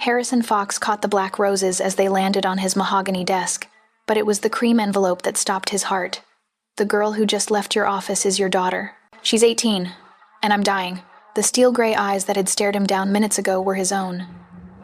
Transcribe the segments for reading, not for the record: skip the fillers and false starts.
Harrison Fox caught the black roses as they landed on his mahogany desk, but it was the cream envelope that stopped his heart. The girl who just left your office is your daughter. She's 18, and I'm dying. The steel gray eyes that had stared him down minutes ago were his own.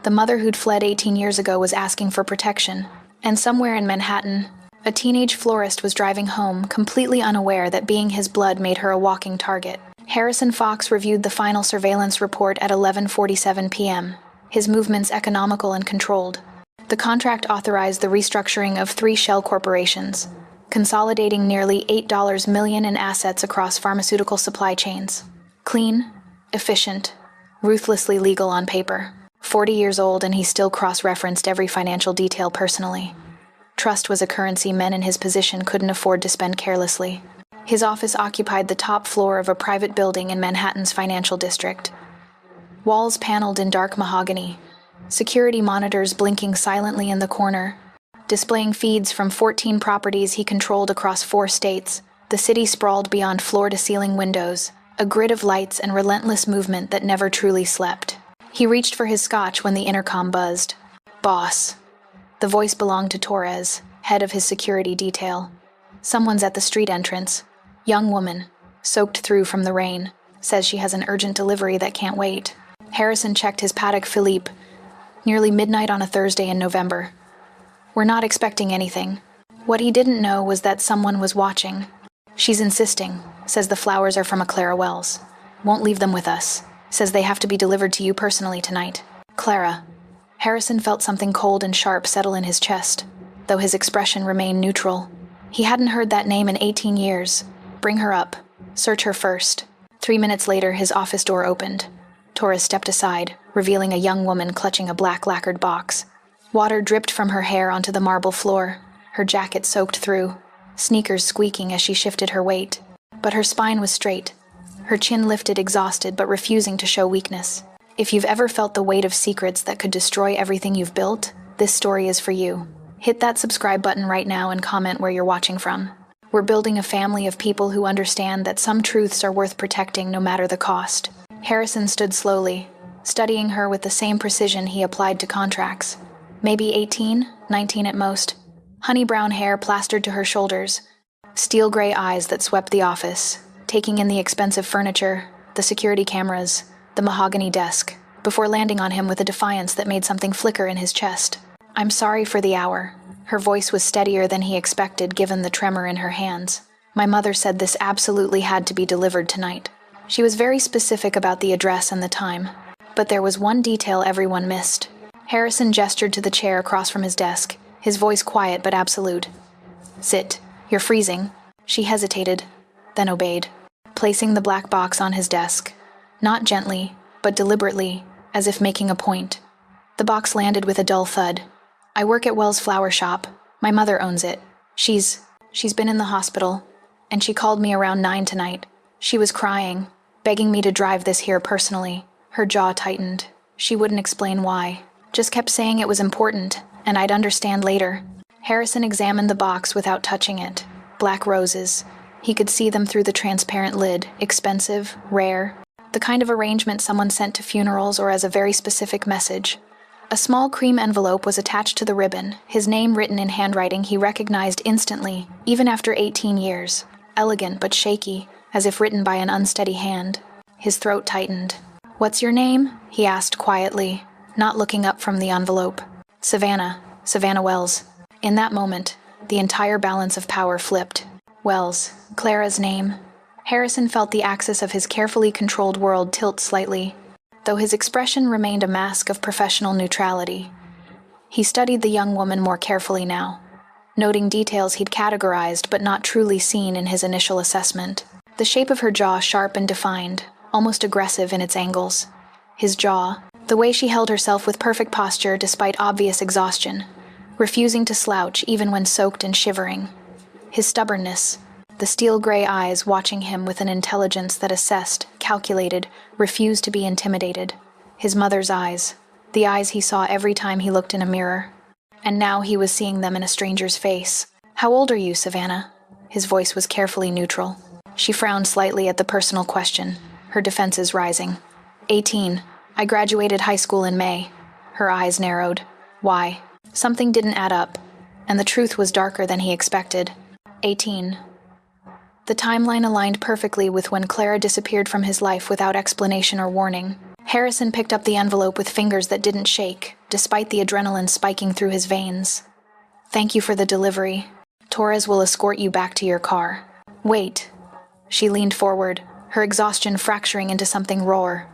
The mother who'd fled 18 years ago was asking for protection, and somewhere in Manhattan, a teenage florist was driving home, completely unaware that being his blood made her a walking target. Harrison Fox reviewed the final surveillance report at 11:47 p.m., his movements economical and controlled. The contract authorized the restructuring of 3 shell corporations, consolidating nearly $8 million in assets across pharmaceutical supply chains. Clean, efficient, ruthlessly legal on paper. 40 years old, and he still cross-referenced every financial detail personally. Trust was a currency men in his position couldn't afford to spend carelessly. His office occupied the top floor of a private building in Manhattan's financial district. Walls paneled in dark mahogany, security monitors blinking silently in the corner, displaying feeds from 14 properties he controlled across 4 states. The city sprawled beyond floor-to-ceiling windows, a grid of lights and relentless movement that never truly slept. He reached for his scotch when the intercom buzzed. "Boss." The voice belonged to Torres, head of his security detail. "Someone's at the street entrance. Young woman, soaked through from the rain, says she has an urgent delivery that can't wait." Harrison checked his Patek Philippe, nearly midnight on a Thursday in November. "We're not expecting anything." What he didn't know was that someone was watching. "She's insisting, says the flowers are from a Clara Wells. Won't leave them with us. Says they have to be delivered to you personally tonight." Clara. Harrison felt something cold and sharp settle in his chest, though his expression remained neutral. He hadn't heard that name in 18 years. "Bring her up. Search her first." 3 minutes later, his office door opened. Torres stepped aside, revealing a young woman clutching a black lacquered box. Water dripped from her hair onto the marble floor, her jacket soaked through, sneakers squeaking as she shifted her weight. But her spine was straight, her chin lifted, exhausted but refusing to show weakness. If you've ever felt the weight of secrets that could destroy everything you've built, this story is for you. Hit that subscribe button right now and comment where you're watching from. We're building a family of people who understand that some truths are worth protecting no matter the cost. Harrison stood slowly, studying her with the same precision he applied to contracts. Maybe 18, 19 at most. Honey brown hair plastered to her shoulders, steel gray eyes that swept the office, taking in the expensive furniture, the security cameras, the mahogany desk, before landing on him with a defiance that made something flicker in his chest. "I'm sorry for the hour." Her voice was steadier than he expected given the tremor in her hands. "My mother said this absolutely had to be delivered tonight. She was very specific about the address and the time. But there was one detail everyone missed." Harrison gestured to the chair across from his desk, his voice quiet but absolute. "Sit. You're freezing." She hesitated, then obeyed, placing the black box on his desk. Not gently, but deliberately, as if making a point. The box landed with a dull thud. "I work at Wells' flower shop. My mother owns it. She's been in the hospital, and she called me around 9 tonight. She was crying, begging me to drive this here personally." Her jaw tightened. She wouldn't explain why. Just kept saying it was important, and I'd understand later. Harrison examined the box without touching it. Black roses. He could see them through the transparent lid, expensive, rare. The kind of arrangement someone sent to funerals or as a very specific message. A small cream envelope was attached to the ribbon, his name written in handwriting he recognized instantly, even after 18 years. Elegant but shaky, as if written by an unsteady hand. His throat tightened. "What's your name?" he asked quietly, not looking up from the envelope. "Savannah Wells." In that moment, the entire balance of power flipped. Wells, Clara's name. Harrison felt the axis of his carefully controlled world tilt slightly, though his expression remained a mask of professional neutrality. He studied the young woman more carefully now, noting details he'd categorized but not truly seen in his initial assessment. The shape of her jaw sharp and defined, almost aggressive in its angles. His jaw, the way she held herself with perfect posture despite obvious exhaustion, refusing to slouch even when soaked and shivering. His stubbornness, the steel gray eyes watching him with an intelligence that assessed, calculated, refused to be intimidated. His mother's eyes, the eyes he saw every time he looked in a mirror. And now he was seeing them in a stranger's face. "How old are you, Savannah?" His voice was carefully neutral. She frowned slightly at the personal question, her defenses rising. 18. I graduated high school in May. Her eyes narrowed. Why? Something didn't add up, and the truth was darker than he expected. 18. The timeline aligned perfectly with when Clara disappeared from his life without explanation or warning. Harrison picked up the envelope with fingers that didn't shake, despite the adrenaline spiking through his veins. Thank you for the delivery. Torres will escort you back to your car. Wait. She leaned forward, her exhaustion fracturing into something raw.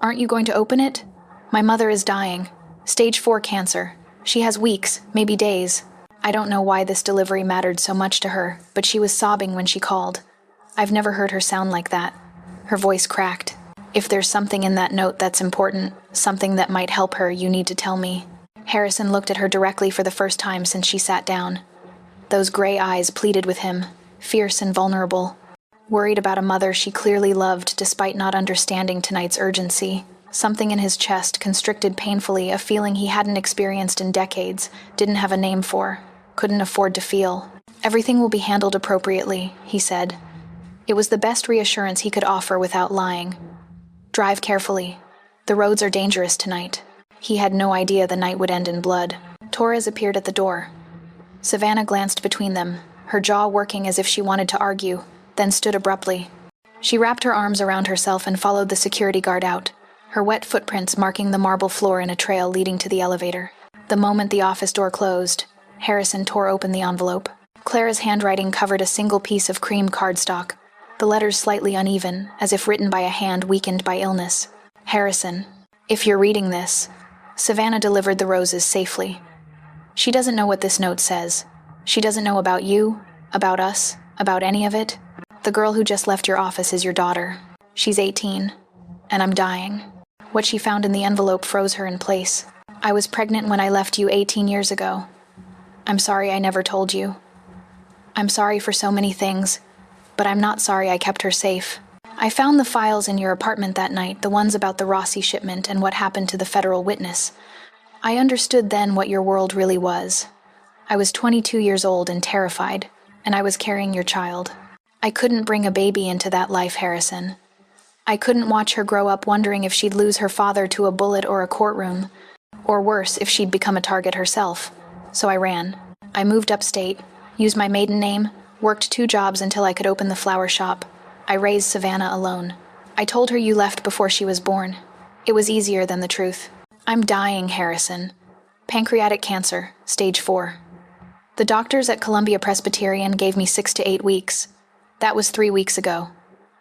Aren't you going to open it? My mother is dying. Stage 4 cancer. She has weeks, maybe days. I don't know why this delivery mattered so much to her, but she was sobbing when she called. I've never heard her sound like that. Her voice cracked. If there's something in that note that's important, something that might help her, you need to tell me. Harrison looked at her directly for the first time since she sat down. Those gray eyes pleaded with him, fierce and vulnerable. Worried about a mother she clearly loved despite not understanding tonight's urgency. Something in his chest constricted painfully, a feeling he hadn't experienced in decades, didn't have a name for, couldn't afford to feel. Everything will be handled appropriately, he said. It was the best reassurance he could offer without lying. Drive carefully. The roads are dangerous tonight. He had no idea the night would end in blood. Torres appeared at the door. Savannah glanced between them, her jaw working as if she wanted to argue, then stood abruptly. She wrapped her arms around herself and followed the security guard out, her wet footprints marking the marble floor in a trail leading to the elevator. The moment the office door closed, Harrison tore open the envelope. Clara's handwriting covered a single piece of cream cardstock, the letters slightly uneven, as if written by a hand weakened by illness. Harrison, if you're reading this, Savannah delivered the roses safely. She doesn't know what this note says. She doesn't know about you, about us, about any of it. The girl who just left your office is your daughter. She's 18, and I'm dying. What she found in the envelope froze her in place. I was pregnant when I left you 18 years ago. I'm sorry I never told you. I'm sorry for so many things, but I'm not sorry I kept her safe. I found the files in your apartment that night, the ones about the Rossi shipment and what happened to the federal witness. I understood then what your world really was. I was 22 years old and terrified, and I was carrying your child. I couldn't bring a baby into that life, Harrison. I couldn't watch her grow up wondering if she'd lose her father to a bullet or a courtroom, or worse, if she'd become a target herself. So I ran. I moved upstate, used my maiden name, worked 2 jobs until I could open the flower shop. I raised Savannah alone. I told her you left before she was born. It was easier than the truth. I'm dying, Harrison. Pancreatic cancer, stage 4. The doctors at Columbia Presbyterian gave me 6 to 8 weeks. That was 3 weeks ago.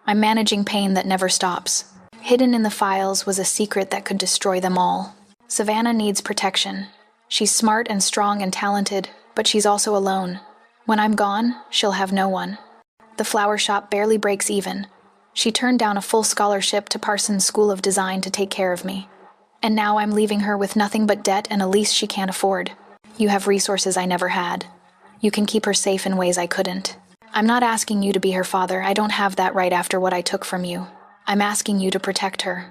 I'm managing pain that never stops. Hidden in the files was a secret that could destroy them all. Savannah needs protection. She's smart and strong and talented, but she's also alone. When I'm gone, she'll have no one. The flower shop barely breaks even. She turned down a full scholarship to Parsons School of Design to take care of me. And now I'm leaving her with nothing but debt and a lease she can't afford. You have resources I never had. You can keep her safe in ways I couldn't. I'm not asking you to be her father. I don't have that right after what I took from you. I'm asking you to protect her.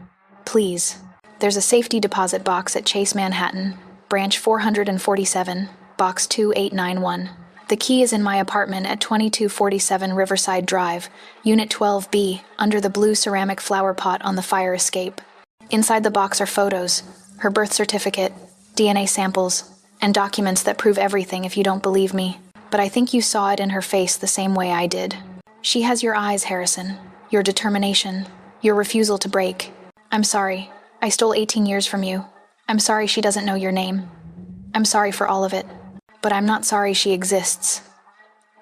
Please. There's a safety deposit box at Chase Manhattan, branch 447, box 2891. The key is in my apartment at 2247 Riverside Drive, Unit 12B, under the blue ceramic flower pot on the fire escape. Inside the box are photos, her birth certificate, DNA samples, and documents that prove everything if you don't believe me. But I think you saw it in her face the same way I did. She has your eyes, Harrison, your determination, your refusal to break. I'm sorry. I stole 18 years from you. I'm sorry she doesn't know your name. I'm sorry for all of it. But I'm not sorry she exists.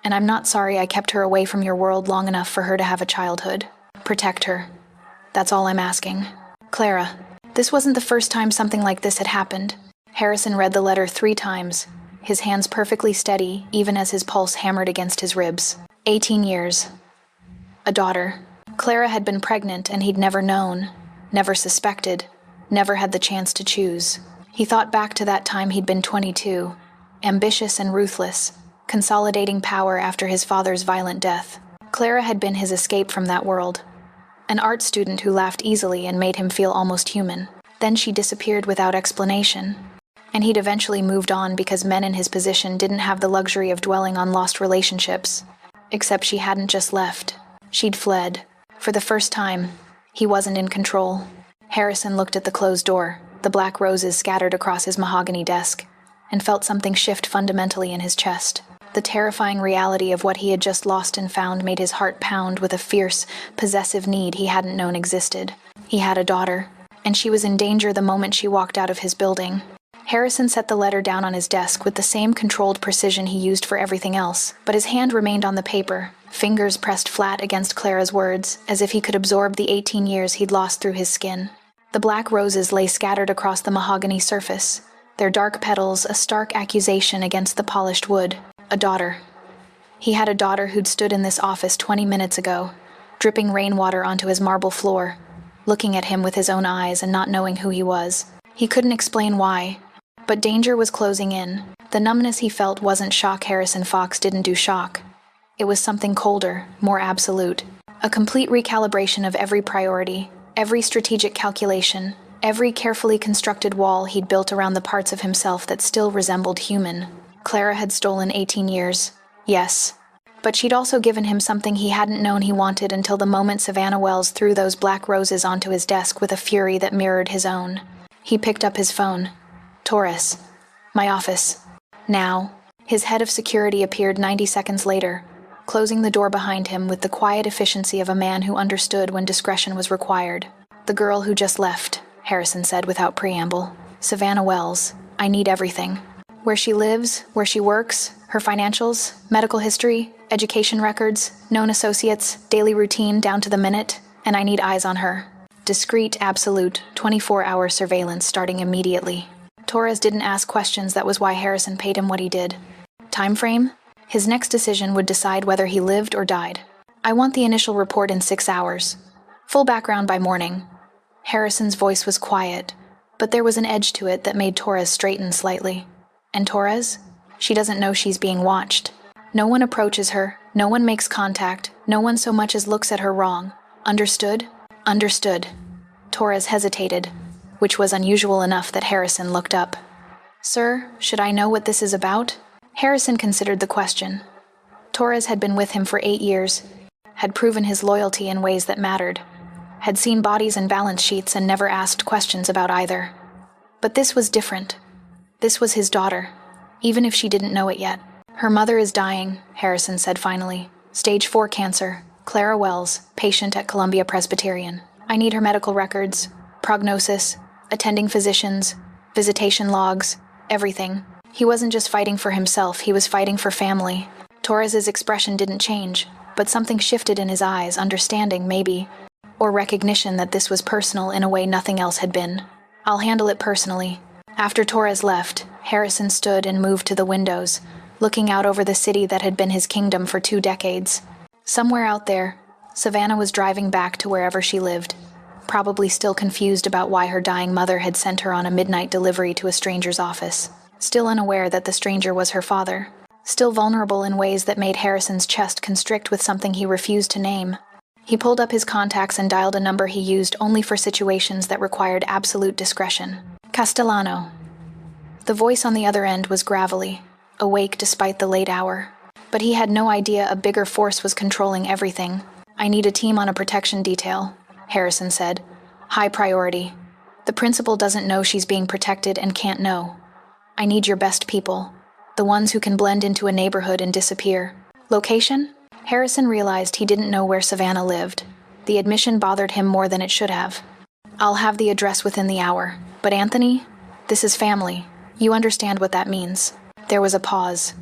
And I'm not sorry I kept her away from your world long enough for her to have a childhood. Protect her. That's all I'm asking. Clara, this wasn't the first time something like this had happened. Harrison read the letter 3 times, his hands perfectly steady, even as his pulse hammered against his ribs. 18 years. A daughter. Clara had been pregnant and he'd never known, never suspected, never had the chance to choose. He thought back to that time he'd been 22, ambitious and ruthless, consolidating power after his father's violent death. Clara had been his escape from that world. An art student who laughed easily and made him feel almost human. Then she disappeared without explanation. And he'd eventually moved on because men in his position didn't have the luxury of dwelling on lost relationships. Except she hadn't just left. She'd fled. For the first time, he wasn't in control. Harrison looked at the closed door. the black roses scattered across his mahogany desk, and felt something shift fundamentally in his chest. The terrifying reality of what he had just lost and found made his heart pound with a fierce, possessive need he hadn't known existed. He had a daughter, and she was in danger the moment she walked out of his building. Harrison set the letter down on his desk with the same controlled precision he used for everything else, but his hand remained on the paper, fingers pressed flat against Clara's words, as if he could absorb the 18 years he'd lost through his skin. The black roses lay scattered across the mahogany surface, their dark petals a stark accusation against the polished wood. A daughter. He had a daughter who'd stood in this office 20 minutes ago, dripping rainwater onto his marble floor, looking at him with his own eyes and not knowing who he was. He couldn't explain why, but danger was closing in. The numbness he felt wasn't shock. Harrison Fox didn't do shock. It was something colder, more absolute. A complete recalibration of every priority, every strategic calculation, every carefully constructed wall he'd built around the parts of himself that still resembled human. Clara had stolen 18 years, yes, but she'd also given him something he hadn't known he wanted until the moment Savannah Wells threw those black roses onto his desk with a fury that mirrored his own. He picked up his phone. Taurus. My office. Now. His head of security appeared 90 seconds later, closing the door behind him with the quiet efficiency of a man who understood when discretion was required. The girl who just left, Harrison said without preamble. Savannah Wells. I need everything. Where she lives, where she works, her financials, medical history, education records, known associates, daily routine down to the minute, and I need eyes on her. Discreet, absolute, 24-hour surveillance starting immediately. Torres didn't ask questions. That was why Harrison paid him what he did. Time frame? His next decision would decide whether he lived or died. I want the initial report in 6 hours. Full background by morning. Harrison's voice was quiet, but there was an edge to it that made Torres straighten slightly. And Torres? She doesn't know she's being watched. No one approaches her, no one makes contact, no one so much as looks at her wrong. Understood? Understood. Torres hesitated, which was unusual enough that Harrison looked up. Sir, should I know what this is about? Harrison considered the question. Torres had been with him for 8 years, had proven his loyalty in ways that mattered, had seen bodies and balance sheets and never asked questions about either. But this was different. This was his daughter, even if she didn't know it yet. Her mother is dying, Harrison said finally. Stage 4 cancer. Clara Wells, patient at Columbia Presbyterian. I need her medical records, prognosis, attending physicians, visitation logs, everything. He wasn't just fighting for himself, he was fighting for family. Torres's expression didn't change, but something shifted in his eyes, understanding, maybe, or recognition that this was personal in a way nothing else had been. I'll handle it personally. After Torres left, Harrison stood and moved to the windows, looking out over the city that had been his kingdom for 2 decades. Somewhere out there, Savannah was driving back to wherever she lived, probably still confused about why her dying mother had sent her on a midnight delivery to a stranger's office, still unaware that the stranger was her father, still vulnerable in ways that made Harrison's chest constrict with something he refused to name. He pulled up his contacts and dialed a number he used only for situations that required absolute discretion. Castellano. The voice on the other end was gravelly, awake despite the late hour. But he had no idea a bigger force was controlling everything. I need a team on a protection detail, Harrison said. High priority. The principal doesn't know she's being protected and can't know. I need your best people. The ones who can blend into a neighborhood and disappear. Location? Harrison realized he didn't know where Savannah lived. The admission bothered him more than it should have. I'll have the address within the hour. But Anthony? This is family. You understand what that means. There was a pause.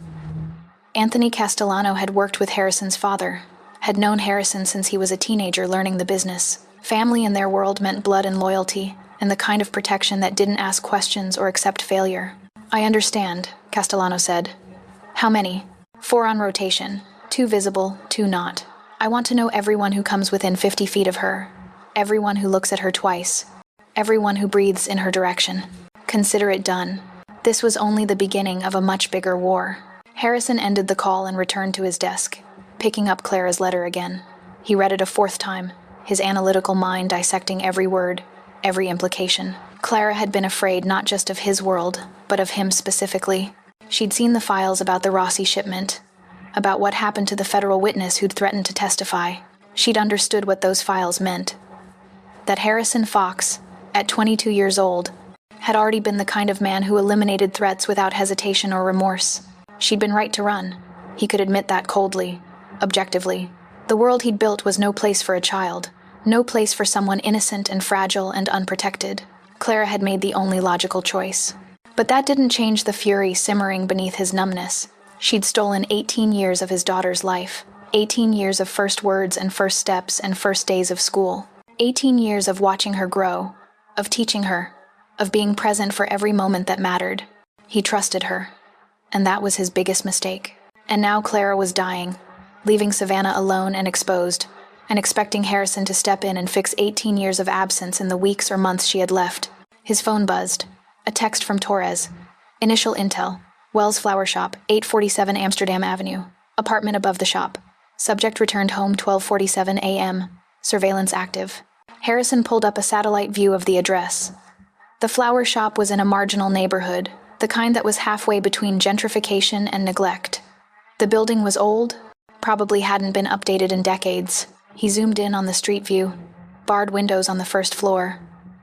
Anthony Castellano had worked with Harrison's father, had known Harrison since he was a teenager learning the business. Family in their world meant blood and loyalty, and the kind of protection that didn't ask questions or accept failure. I understand, Castellano said. How many? 4 on rotation. 2 visible, 2 not. I want to know everyone who comes within 50 feet of her. Everyone who looks at her twice. Everyone who breathes in her direction. Consider it done. This was only the beginning of a much bigger war. Harrison ended the call and returned to his desk, picking up Clara's letter again. He read it a 4th time, his analytical mind dissecting every word, every implication. Clara had been afraid not just of his world, but of him specifically. She'd seen the files about the Rossi shipment, about what happened to the federal witness who'd threatened to testify. She'd understood what those files meant. That Harrison Fox, at 22 years old, had already been the kind of man who eliminated threats without hesitation or remorse. She'd been right to run. He could admit that coldly, objectively. The world he'd built was no place for a child, no place for someone innocent and fragile and unprotected. Clara had made the only logical choice. But that didn't change the fury simmering beneath his numbness. She'd stolen 18 years of his daughter's life, 18 years of first words and first steps and first days of school, 18 years of watching her grow, of teaching her, of being present for every moment that mattered. He trusted her, and that was his biggest mistake. And now Clara was dying, leaving Savannah alone and exposed, and expecting Harrison to step in and fix 18 years of absence in the weeks or months she had left. His phone buzzed. A text from Torres. Initial intel. Wells Flower Shop, 847 Amsterdam Avenue. Apartment above the shop. Subject returned home 12:47 a.m. Surveillance active. Harrison pulled up a satellite view of the address. The flower shop was in a marginal neighborhood, the kind that was halfway between gentrification and neglect. The building was old, probably hadn't been updated in decades. He zoomed in on the street view. Barred windows on the first floor.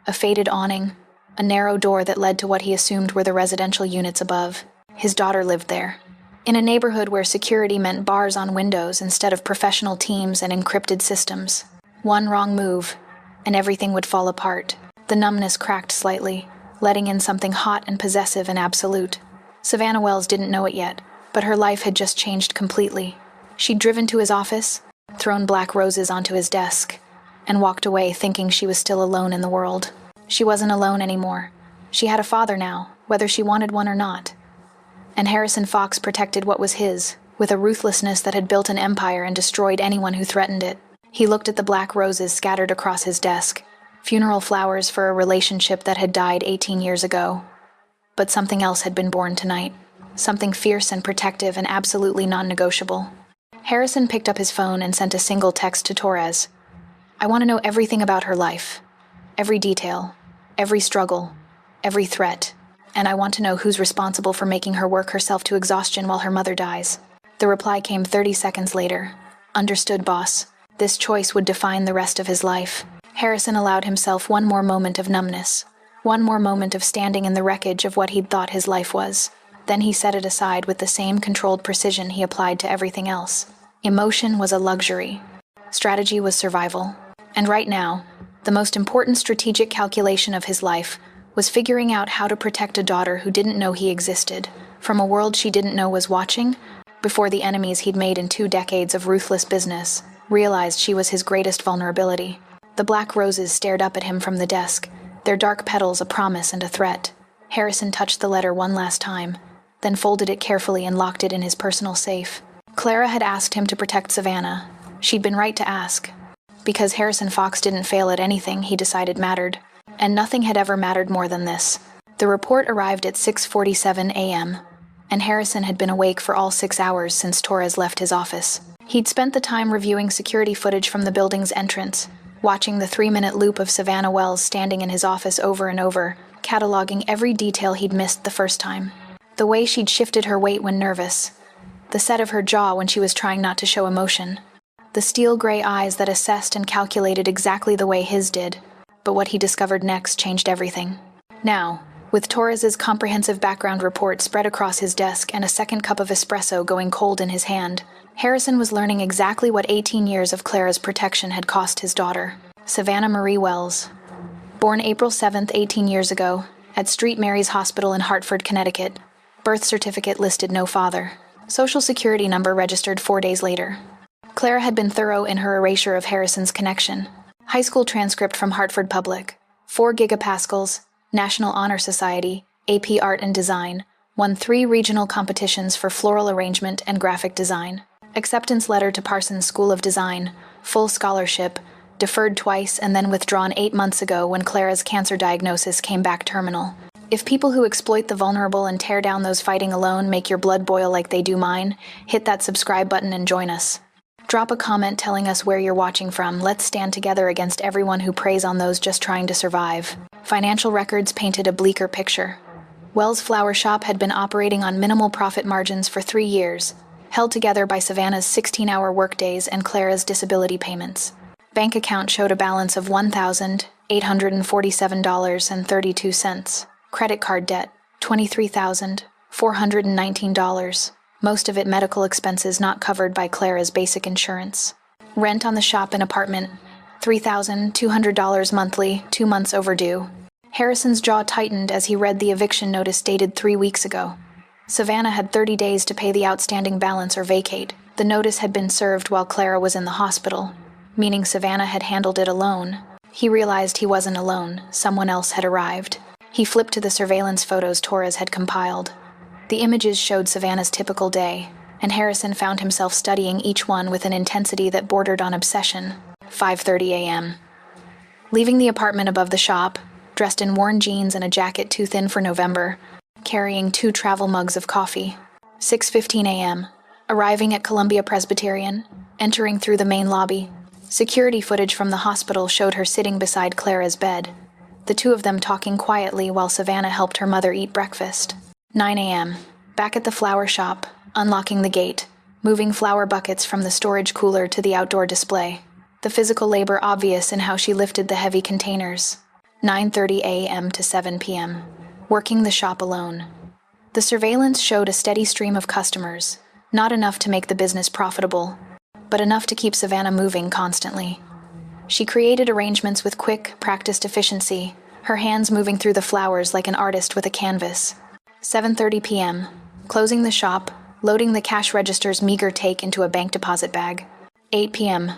A faded awning. A narrow door that led to what he assumed were the residential units above. His daughter lived there. In a neighborhood where security meant bars on windows instead of professional teams and encrypted systems. One wrong move, and everything would fall apart. The numbness cracked slightly, letting in something hot and possessive and absolute. Savannah Wells didn't know it yet, but her life had just changed completely. She'd driven to his office, thrown black roses onto his desk, and walked away thinking she was still alone in the world. She wasn't alone anymore. She had a father now, whether she wanted one or not. And Harrison Fox protected what was his, with a ruthlessness that had built an empire and destroyed anyone who threatened it. He looked at the black roses scattered across his desk, funeral flowers for a relationship that had died 18 years ago. But something else had been born tonight, something fierce and protective and absolutely non-negotiable. Harrison picked up his phone and sent a single text to Torres. I want to know everything about her life. Every detail, every struggle, every threat, and I want to know who's responsible for making her work herself to exhaustion while her mother dies. The reply came 30 seconds later. Understood, boss. This choice would define the rest of his life. Harrison allowed himself one more moment of numbness, one more moment of standing in the wreckage of what he'd thought his life was. Then he set it aside with the same controlled precision he applied to everything else. Emotion was a luxury. Strategy was survival. And right now, the most important strategic calculation of his life was figuring out how to protect a daughter who didn't know he existed, from a world she didn't know was watching, before the enemies he'd made in 2 decades of ruthless business realized she was his greatest vulnerability. The black roses stared up at him from the desk, their dark petals a promise and a threat. Harrison touched the letter one last time, then folded it carefully and locked it in his personal safe. Clara had asked him to protect Savannah. She'd been right to ask. Because Harrison Fox didn't fail at anything he decided mattered. And nothing had ever mattered more than this. The report arrived at 6:47 a.m., and Harrison had been awake for all 6 hours since Torres left his office. He'd spent the time reviewing security footage from the building's entrance, watching the 3-minute loop of Savannah Wells standing in his office over and over, cataloging every detail he'd missed the first time. The way she'd shifted her weight when nervous, the set of her jaw when she was trying not to show emotion, the steel-gray eyes that assessed and calculated exactly the way his did. But what he discovered next changed everything. Now, with Torres's comprehensive background report spread across his desk and a second cup of espresso going cold in his hand, Harrison was learning exactly what 18 years of Clara's protection had cost his daughter, Savannah Marie Wells. Born April 7th, 18 years ago, at St. Mary's Hospital in Hartford, Connecticut. Birth certificate listed no father. Social security number registered 4 days later. Clara had been thorough in her erasure of Harrison's connection. High school transcript from Hartford Public. 4 gigapascals, National Honor Society, AP Art and Design. Won 3 regional competitions for floral arrangement and graphic design. Acceptance letter to Parsons School of Design. Full scholarship. Deferred twice and then withdrawn 8 months ago when Clara's cancer diagnosis came back terminal. If people who exploit the vulnerable and tear down those fighting alone make your blood boil like they do mine, hit that subscribe button and join us. Drop a comment telling us where you're watching from. Let's stand together against everyone who preys on those just trying to survive. Financial records painted a bleaker picture. Wells Flower Shop had been operating on minimal profit margins for 3 years, held together by Savannah's 16-hour workdays and Clara's disability payments. Bank account showed a balance of $1,847.32. Credit card debt, $23,419. Most of it medical expenses not covered by Clara's basic insurance. Rent on the shop and apartment, $3,200 monthly, 2 months overdue. Harrison's jaw tightened as he read the eviction notice dated 3 weeks ago. Savannah had 30 days to pay the outstanding balance or vacate. The notice had been served while Clara was in the hospital, meaning Savannah had handled it alone. He realized he wasn't alone. Someone else had arrived. He flipped to the surveillance photos Torres had compiled. The images showed Savannah's typical day, and Harrison found himself studying each one with an intensity that bordered on obsession. 5:30 a.m. Leaving the apartment above the shop, dressed in worn jeans and a jacket too thin for November, carrying 2 travel mugs of coffee. 6:15 a.m. Arriving at Columbia Presbyterian, entering through the main lobby. Security footage from the hospital showed her sitting beside Clara's bed, the two of them talking quietly while Savannah helped her mother eat breakfast. 9 a.m. Back at the flower shop, unlocking the gate, moving flower buckets from the storage cooler to the outdoor display. The physical labor obvious in how she lifted the heavy containers. 9:30 a.m. to 7 p.m. Working the shop alone. The surveillance showed a steady stream of customers, not enough to make the business profitable, but enough to keep Savannah moving constantly. She created arrangements with quick, practiced efficiency, her hands moving through the flowers like an artist with a canvas. 7:30 p.m. Closing the shop, loading the cash register's meager take into a bank deposit bag. 8 p.m.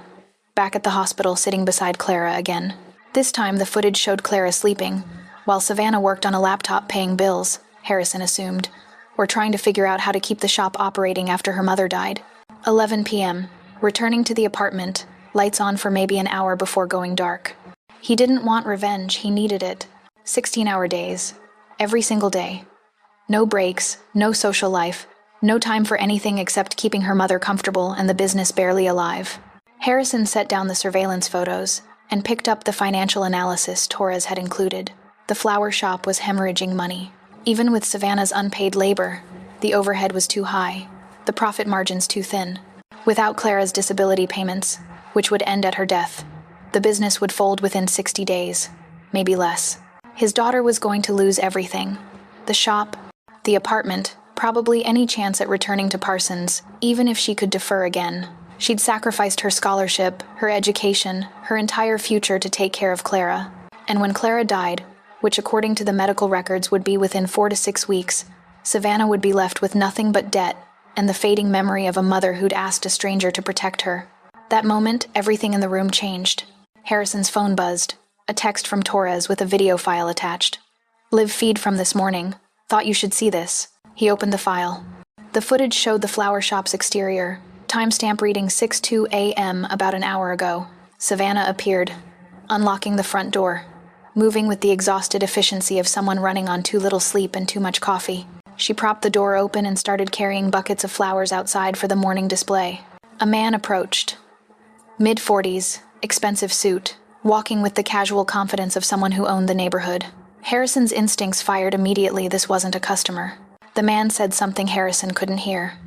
Back at the hospital sitting beside Clara again. This time the footage showed Clara sleeping, while Savannah worked on a laptop paying bills, Harrison assumed, or trying to figure out how to keep the shop operating after her mother died. 11 p.m. Returning to the apartment, lights on for maybe an hour before going dark. He didn't want revenge, he needed it. 16-hour days. Every single day. No breaks, no social life, no time for anything except keeping her mother comfortable and the business barely alive. Harrison set down the surveillance photos and picked up the financial analysis Torres had included. The flower shop was hemorrhaging money. Even with Savannah's unpaid labor, the overhead was too high, the profit margins too thin. Without Clara's disability payments, which would end at her death, the business would fold within 60 days, maybe less. His daughter was going to lose everything. The shop, the apartment, probably any chance at returning to Parsons, even if she could defer again. She'd sacrificed her scholarship, her education, her entire future to take care of Clara. And when Clara died, which according to the medical records would be within 4 to 6 weeks, Savannah would be left with nothing but debt and the fading memory of a mother who'd asked a stranger to protect her. That moment, everything in the room changed. Harrison's phone buzzed, a text from Torres with a video file attached. "Live feed from this morning. Thought you should see this." He opened the file. The footage showed the flower shop's exterior, timestamp reading 6:02 a.m. about an hour ago. Savannah appeared, unlocking the front door, moving with the exhausted efficiency of someone running on too little sleep and too much coffee. She propped the door open and started carrying buckets of flowers outside for the morning display. A man approached. Mid-40s, expensive suit, walking with the casual confidence of someone who owned the neighborhood. Harrison's instincts fired immediately this wasn't a customer. The man said something Harrison couldn't hear.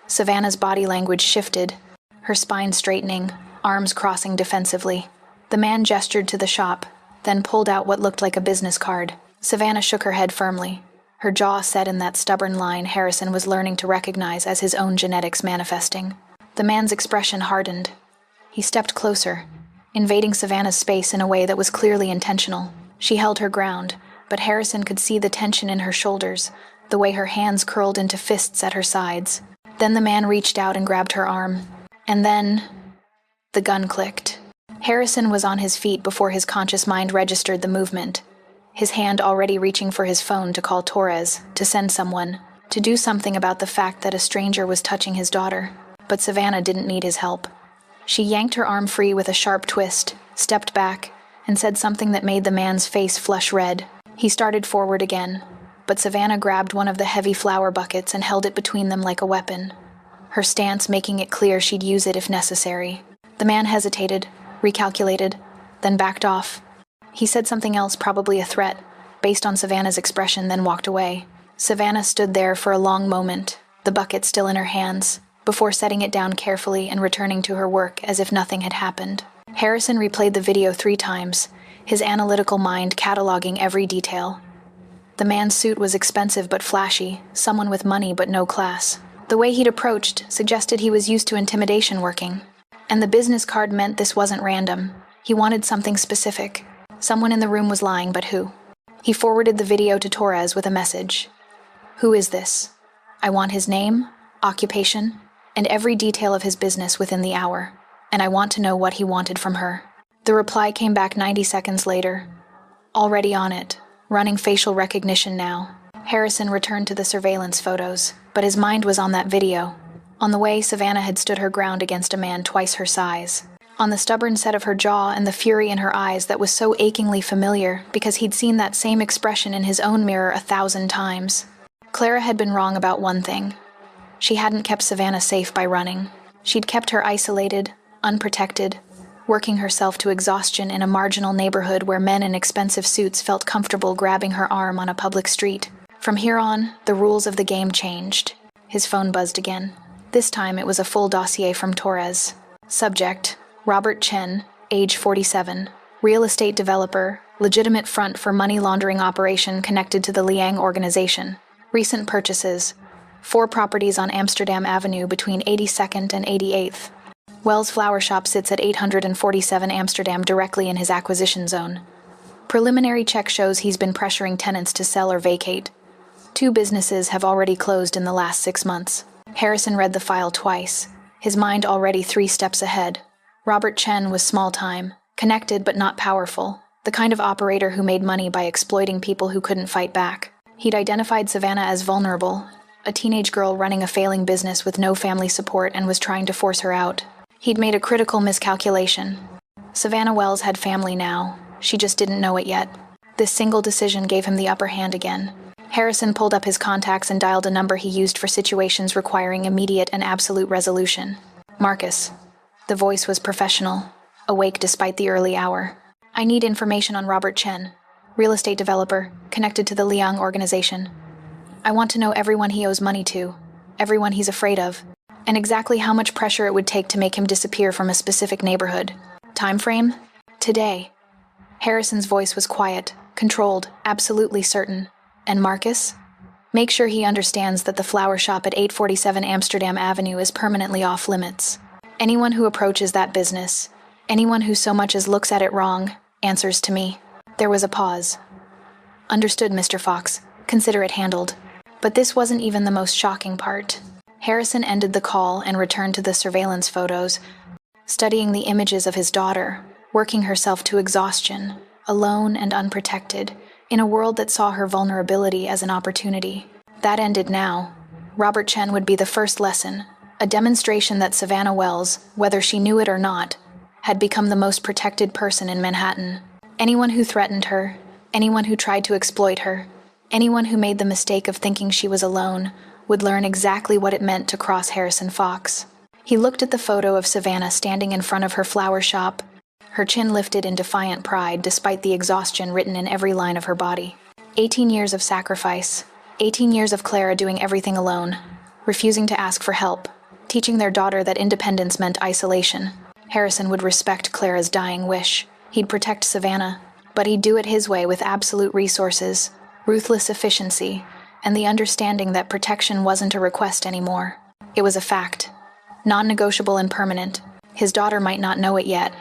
Savannah's body language shifted, her spine straightening, arms crossing defensively. The man gestured to the shop, then pulled out what looked like a business card. Savannah shook her head firmly, her jaw set in that stubborn line Harrison was learning to recognize as his own genetics manifesting. The man's expression hardened. He stepped closer, invading Savannah's space in a way that was clearly intentional. She held her ground, but Harrison could see the tension in her shoulders, the way her hands curled into fists at her sides. Then the man reached out and grabbed her arm. And then the gun clicked. Harrison was on his feet before his conscious mind registered the movement, his hand already reaching for his phone to call Torres, to send someone, to do something about the fact that a stranger was touching his daughter. But Savannah didn't need his help. She yanked her arm free with a sharp twist, stepped back, and said something that made the man's face flush red. He started forward again, but Savannah grabbed one of the heavy flower buckets and held it between them like a weapon, her stance making it clear she'd use it if necessary. The man hesitated, recalculated, then backed off. He said something else, probably a threat, based on Savannah's expression, then walked away. Savannah stood there for a long moment, the bucket still in her hands, before setting it down carefully and returning to her work as if nothing had happened. Harrison replayed the video 3 times, his analytical mind cataloging every detail. The man's suit was expensive but flashy, someone with money but no class. The way he'd approached suggested he was used to intimidation working. And the business card meant this wasn't random. He wanted something specific. Someone in the room was lying, but who? He forwarded the video to Torres with a message. Who is this? I want his name, occupation, and every detail of his business within the hour. And I want to know what he wanted from her. The reply came back 90 seconds later. Already on it, running facial recognition now. Harrison returned to the surveillance photos, but his mind was on that video. On the way, Savannah had stood her ground against a man twice her size. On the stubborn set of her jaw and the fury in her eyes that was so achingly familiar because he'd seen that same expression in his own mirror 1,000 times. Clara had been wrong about one thing. She hadn't kept Savannah safe by running. She'd kept her isolated, unprotected, working herself to exhaustion in a marginal neighborhood where men in expensive suits felt comfortable grabbing her arm on a public street. From here on, the rules of the game changed. His phone buzzed again. This time it was a full dossier from Torres. Subject, Robert Chen, age 47. Real estate developer, legitimate front for money laundering operation connected to the Liang organization. Recent purchases, 4 properties on Amsterdam Avenue between 82nd and 88th. Wells Flower Shop sits at 847 Amsterdam directly in his acquisition zone. Preliminary check shows he's been pressuring tenants to sell or vacate. 2 businesses have already closed in the last 6 months. Harrison read the file twice, his mind already 3 steps ahead. Robert Chen was small-time, connected but not powerful, the kind of operator who made money by exploiting people who couldn't fight back. He'd identified Savannah as vulnerable, a teenage girl running a failing business with no family support and was trying to force her out. He'd made a critical miscalculation. Savannah Wells had family now, she just didn't know it yet. This single decision gave him the upper hand again. Harrison pulled up his contacts and dialed a number he used for situations requiring immediate and absolute resolution. Marcus. The voice was professional, awake despite the early hour. I need information on Robert Chen, real estate developer, connected to the Liang organization. I want to know everyone he owes money to, everyone he's afraid of, and exactly how much pressure it would take to make him disappear from a specific neighborhood. Time frame? Today. Harrison's voice was quiet, controlled, absolutely certain. And Marcus? Make sure he understands that the flower shop at 847 Amsterdam Avenue is permanently off limits. Anyone who approaches that business, anyone who so much as looks at it wrong, answers to me. There was a pause. Understood, Mr. Fox. Consider it handled. But this wasn't even the most shocking part. Harrison ended the call and returned to the surveillance photos, studying the images of his daughter, working herself to exhaustion, alone and unprotected, in a world that saw her vulnerability as an opportunity. That ended now. Robert Chen would be the first lesson, a demonstration that Savannah Wells, whether she knew it or not, had become the most protected person in Manhattan. Anyone who threatened her, anyone who tried to exploit her, anyone who made the mistake of thinking she was alone, would learn exactly what it meant to cross Harrison Fox. He looked at the photo of Savannah standing in front of her flower shop, her chin lifted in defiant pride despite the exhaustion written in every line of her body. 18 years of sacrifice, 18 years of Clara doing everything alone, refusing to ask for help, teaching their daughter that independence meant isolation. Harrison would respect Clara's dying wish. He'd protect Savannah, but he'd do it his way with absolute resources, ruthless efficiency, and the understanding that protection wasn't a request anymore. It was a fact, non-negotiable and permanent. His daughter might not know it yet,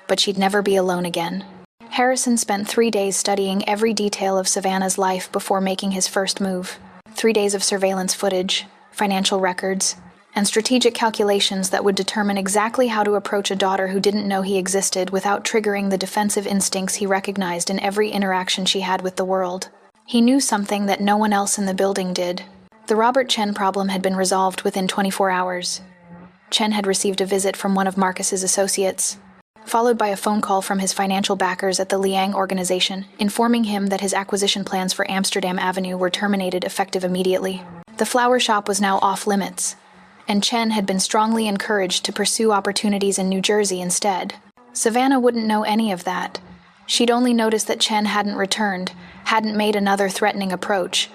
but she'd never be alone again. Harrison spent 3 days studying every detail of Savannah's life before making his first move. 3 days of surveillance footage, financial records, and strategic calculations that would determine exactly how to approach a daughter who didn't know he existed without triggering the defensive instincts he recognized in every interaction she had with the world. He knew something that no one else in the building did. The Robert Chen problem had been resolved within 24 hours. Chen had received a visit from one of Marcus's associates, followed by a phone call from his financial backers at the Liang organization, informing him that his acquisition plans for Amsterdam Avenue were terminated effective immediately. The flower shop was now off limits, and Chen had been strongly encouraged to pursue opportunities in New Jersey instead. Savannah wouldn't know any of that. She'd only noticed that Chen hadn't returned, hadn't made another threatening approach.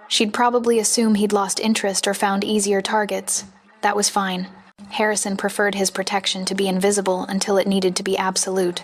She'd probably assume he'd lost interest or found easier targets. That was fine. Harrison preferred his protection to be invisible until it needed to be absolute.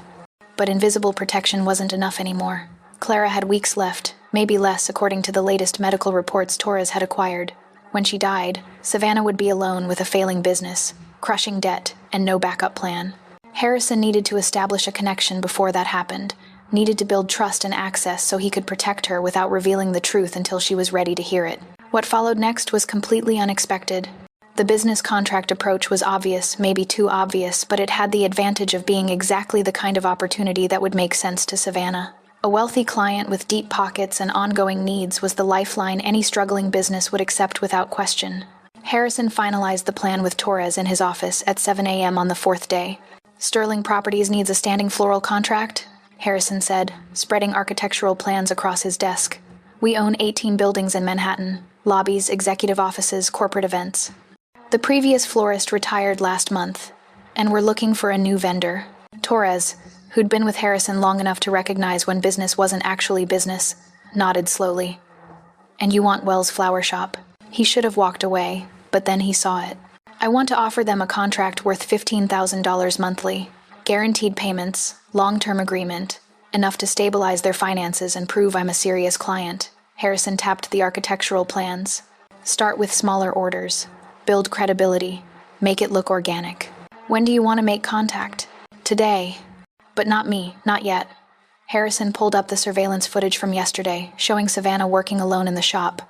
But invisible protection wasn't enough anymore. Clara had weeks left, maybe less according to the latest medical reports Torres had acquired. When she died, Savannah would be alone with a failing business, crushing debt, and no backup plan. Harrison needed to establish a connection before that happened, needed to build trust and access so he could protect her without revealing the truth until she was ready to hear it. What followed next was completely unexpected. The business contract approach was obvious, maybe too obvious, but it had the advantage of being exactly the kind of opportunity that would make sense to Savannah. A wealthy client with deep pockets and ongoing needs was the lifeline any struggling business would accept without question. Harrison finalized the plan with Torres in his office at 7 a.m. on the fourth day. "Sterling Properties needs a standing floral contract," Harrison said, spreading architectural plans across his desk. "We own 18 buildings in Manhattan, lobbies, executive offices, corporate events. The previous florist retired last month, and we're looking for a new vendor." Torres, who'd been with Harrison long enough to recognize when business wasn't actually business, nodded slowly. "And you want Wells Flower Shop?" He should have walked away, but then he saw it. "I want to offer them a contract worth $15,000 monthly, guaranteed payments, long-term agreement, enough to stabilize their finances and prove I'm a serious client." Harrison tapped the architectural plans. "Start with smaller orders. Build credibility. Make it look organic." "When do you want to make contact?" "Today." "But not me, not yet." Harrison pulled up the surveillance footage from yesterday, showing Savannah working alone in the shop.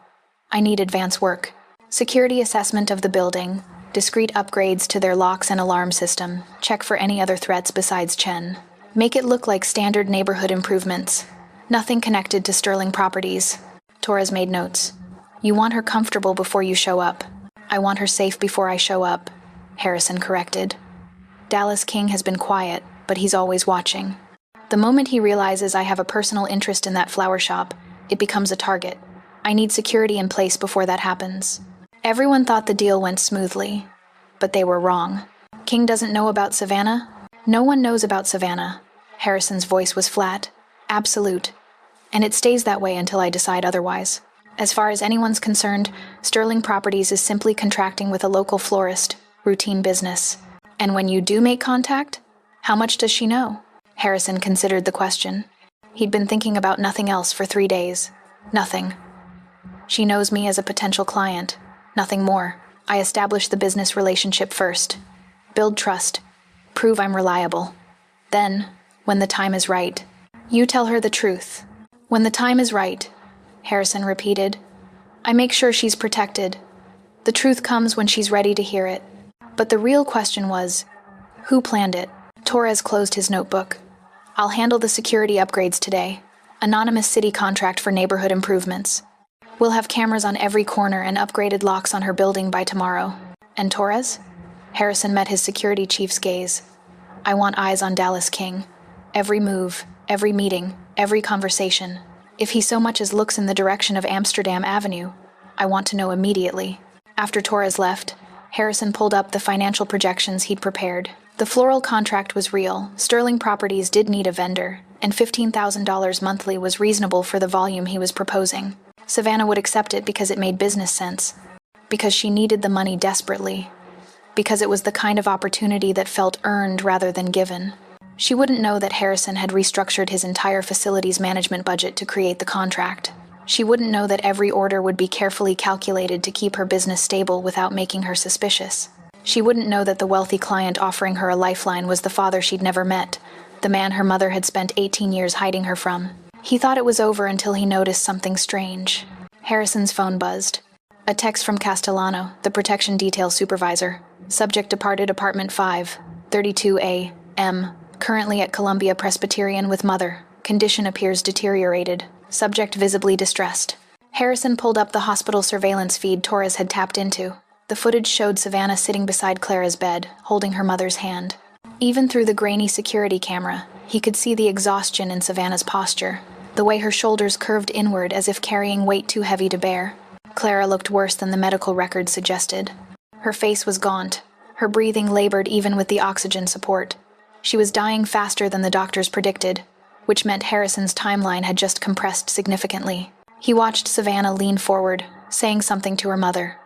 "I need advance work. Security assessment of the building, discrete upgrades to their locks and alarm system, check for any other threats besides Chen. Make it look like standard neighborhood improvements. Nothing connected to Sterling Properties." Torres made notes. "You want her comfortable before you show up." "I want her safe before I show up," Harrison corrected. "Dallas King has been quiet, but he's always watching. The moment he realizes I have a personal interest in that flower shop, it becomes a target. I need security in place before that happens." Everyone thought the deal went smoothly, but they were wrong. "King doesn't know about Savannah?" "No one knows about Savannah." Harrison's voice was flat, absolute, and it stays that way until I decide otherwise. "As far as anyone's concerned, Sterling Properties is simply contracting with a local florist, routine business. And when you do make contact, how much does she know?" Harrison considered the question. He'd been thinking about nothing else for 3 days. "Nothing. She knows me as a potential client. Nothing more. I establish the business relationship first. Build trust. Prove I'm reliable. Then, when the time is right, you tell her the truth." "When the time is right," Harrison repeated. "I make sure she's protected. The truth comes when she's ready to hear it." But the real question was, who planned it? Torres closed his notebook. "I'll handle the security upgrades today. Anonymous city contract for neighborhood improvements. We'll have cameras on every corner and upgraded locks on her building by tomorrow." "And Torres?" Harrison met his security chief's gaze. "I want eyes on Dallas King. Every move, every meeting, every conversation. If he so much as looks in the direction of Amsterdam Avenue, I want to know immediately." After Torres left, Harrison pulled up the financial projections he'd prepared. The floral contract was real, Sterling Properties did need a vendor, and $15,000 monthly was reasonable for the volume he was proposing. Savannah would accept it because it made business sense, because she needed the money desperately, because it was the kind of opportunity that felt earned rather than given. She wouldn't know that Harrison had restructured his entire facilities management budget to create the contract. She wouldn't know that every order would be carefully calculated to keep her business stable without making her suspicious. She wouldn't know that the wealthy client offering her a lifeline was the father she'd never met, the man her mother had spent 18 years hiding her from. He thought it was over until he noticed something strange. Harrison's phone buzzed. A text from Castellano, the protection detail supervisor. "Subject departed apartment 5, 32A, M. Currently at Columbia Presbyterian with mother. Condition appears deteriorated. Subject visibly distressed." Harrison pulled up the hospital surveillance feed Torres had tapped into. The footage showed Savannah sitting beside Clara's bed, holding her mother's hand. Even through the grainy security camera, he could see the exhaustion in Savannah's posture, the way her shoulders curved inward as if carrying weight too heavy to bear. Clara looked worse than the medical records suggested. Her face was gaunt, her breathing labored even with the oxygen support. She was dying faster than the doctors predicted, which meant Harrison's timeline had just compressed significantly. He watched Savannah lean forward, saying something to her mother.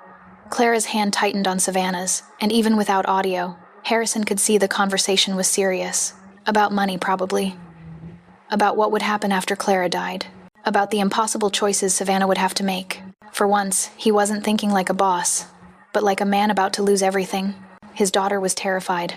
Clara's hand tightened on Savannah's, and even without audio, Harrison could see the conversation was serious. About money, probably. About what would happen after Clara died. about the impossible choices Savannah would have to make. For once, he wasn't thinking like a boss, but like a man about to lose everything. His daughter was terrified,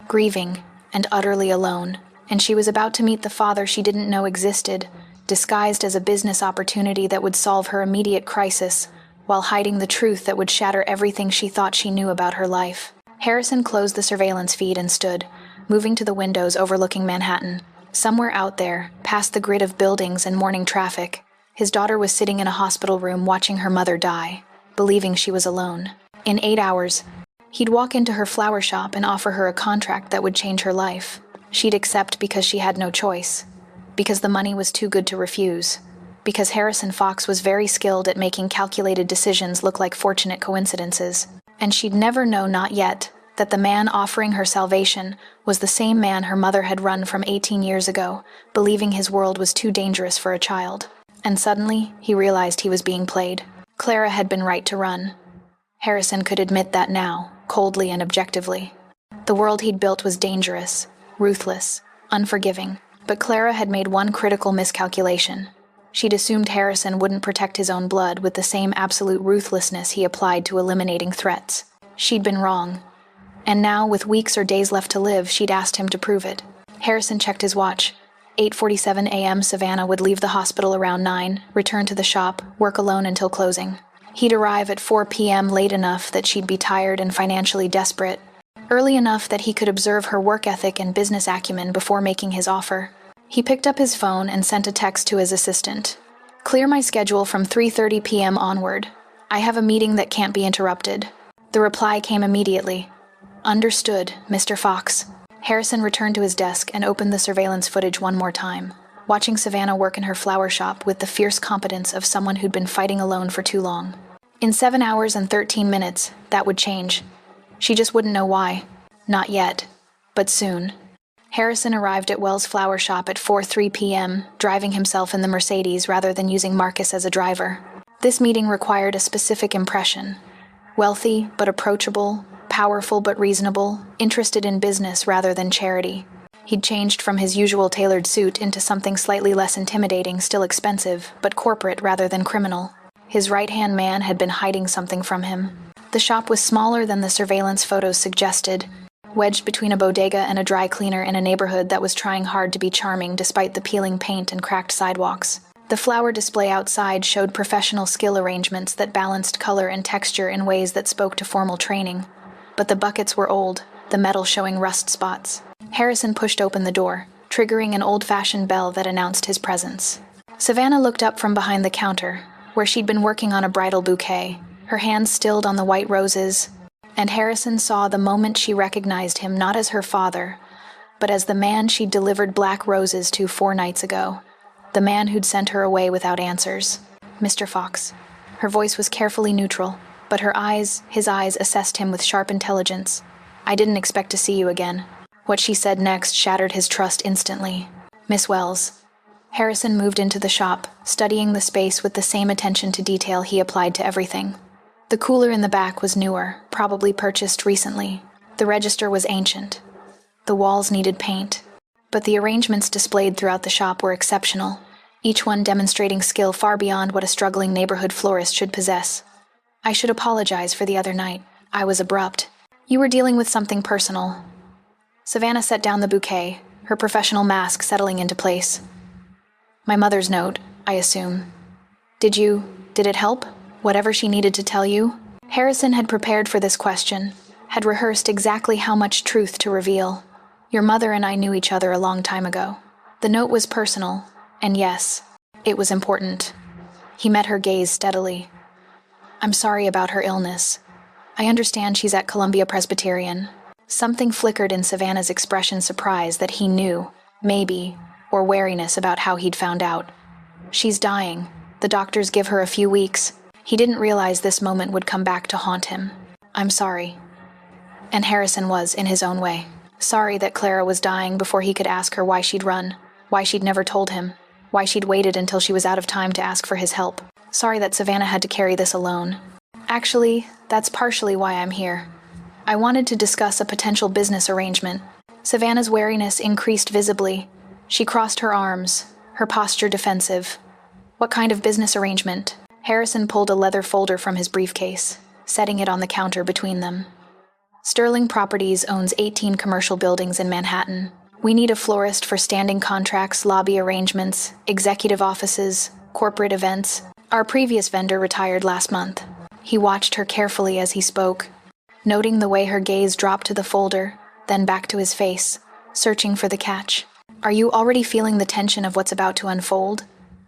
grieving, and utterly alone, and she was about to meet the father she didn't know existed, disguised as a business opportunity that would solve her immediate crisis, while hiding the truth that would shatter everything she thought she knew about her life. Harrison closed the surveillance feed and stood, moving to the windows overlooking Manhattan. Somewhere out there, past the grid of buildings and morning traffic, his daughter was sitting in a hospital room watching her mother die, believing she was alone. In 8 hours, he'd walk into her flower shop and offer her a contract that would change her life. She'd accept because she had no choice, because the money was too good to refuse, because Harrison Fox was very skilled at making calculated decisions look like fortunate coincidences. And she'd never know, not yet, that the man offering her salvation was the same man her mother had run from 18 years ago, believing his world was too dangerous for a child. And suddenly, he realized he was being played. Clara had been right to run. Harrison could admit that now, coldly and objectively. The world he'd built was dangerous, ruthless, unforgiving. But Clara had made one critical miscalculation. She'd assumed Harrison wouldn't protect his own blood with the same absolute ruthlessness he applied to eliminating threats. She'd been wrong. And now, with weeks or days left to live, she'd asked him to prove it. Harrison checked his watch. 8:47 a.m. Savannah would leave the hospital around 9, return to the shop, work alone until closing. He'd arrive at 4 p.m. late enough that she'd be tired and financially desperate, early enough that he could observe her work ethic and business acumen before making his offer. He picked up his phone and sent a text to his assistant. "Clear my schedule from 3:30 p.m. onward. I have a meeting that can't be interrupted." The reply came immediately. "Understood, Mr. Fox." Harrison returned to his desk and opened the surveillance footage one more time, watching Savannah work in her flower shop with the fierce competence of someone who'd been fighting alone for too long. In 7 hours and 13 minutes, that would change. She just wouldn't know why. Not yet, but soon. Harrison arrived at Wells' flower shop at 4:03 p.m., driving himself in the Mercedes rather than using Marcus as a driver. This meeting required a specific impression. Wealthy but approachable, powerful but reasonable, interested in business rather than charity. He'd changed from his usual tailored suit into something slightly less intimidating, still expensive, but corporate rather than criminal. His right-hand man had been hiding something from him. The shop was smaller than the surveillance photos suggested, wedged between a bodega and a dry cleaner in a neighborhood that was trying hard to be charming despite the peeling paint and cracked sidewalks. The flower display outside showed professional skill arrangements that balanced color and texture in ways that spoke to formal training. But the buckets were old, the metal showing rust spots. Harrison pushed open the door, triggering an old-fashioned bell that announced his presence. Savannah looked up from behind the counter, where she'd been working on a bridal bouquet, her hands stilled on the white roses, and Harrison saw the moment she recognized him not as her father, but as the man she'd delivered black roses to 4 nights ago, the man who'd sent her away without answers. "Mr. Fox." Her voice was carefully neutral, but his eyes assessed him with sharp intelligence. "I didn't expect to see you again." What she said next shattered his trust instantly. "Miss Wells." Harrison moved into the shop, studying the space with the same attention to detail he applied to everything. The cooler in the back was newer, probably purchased recently. The register was ancient. The walls needed paint. But the arrangements displayed throughout the shop were exceptional, each one demonstrating skill far beyond what a struggling neighborhood florist should possess. "I should apologize for the other night. I was abrupt. You were dealing with something personal." Savannah set down the bouquet, her professional mask settling into place. "My mother's note, I assume. Did it help? Whatever she needed to tell you?" Harrison had prepared for this question, had rehearsed exactly how much truth to reveal. "Your mother and I knew each other a long time ago." The note was personal, and yes, it was important. He met her gaze steadily. "I'm sorry about her illness. I understand she's at Columbia Presbyterian." Something flickered in Savannah's expression, surprise that he knew, maybe, or wariness about how he'd found out. "She's dying. The doctors give her a few weeks." He didn't realize this moment would come back to haunt him. "I'm sorry." And Harrison was, in his own way, sorry that Clara was dying before he could ask her why she'd run, why she'd never told him, why she'd waited until she was out of time to ask for his help. Sorry that Savannah had to carry this alone. "Actually, that's partially why I'm here. I wanted to discuss a potential business arrangement." Savannah's wariness increased visibly. She crossed her arms, her posture defensive. What kind of business arrangement? Harrison pulled a leather folder from his briefcase, setting it on the counter between them. Sterling Properties owns 18 commercial buildings in Manhattan. We need a florist for standing contracts, lobby arrangements, executive offices, corporate events. Our previous vendor retired last month. He watched her carefully as he spoke, noting the way her gaze dropped to the folder, then back to his face, searching for the catch. Are you already feeling the tension of what's about to unfold?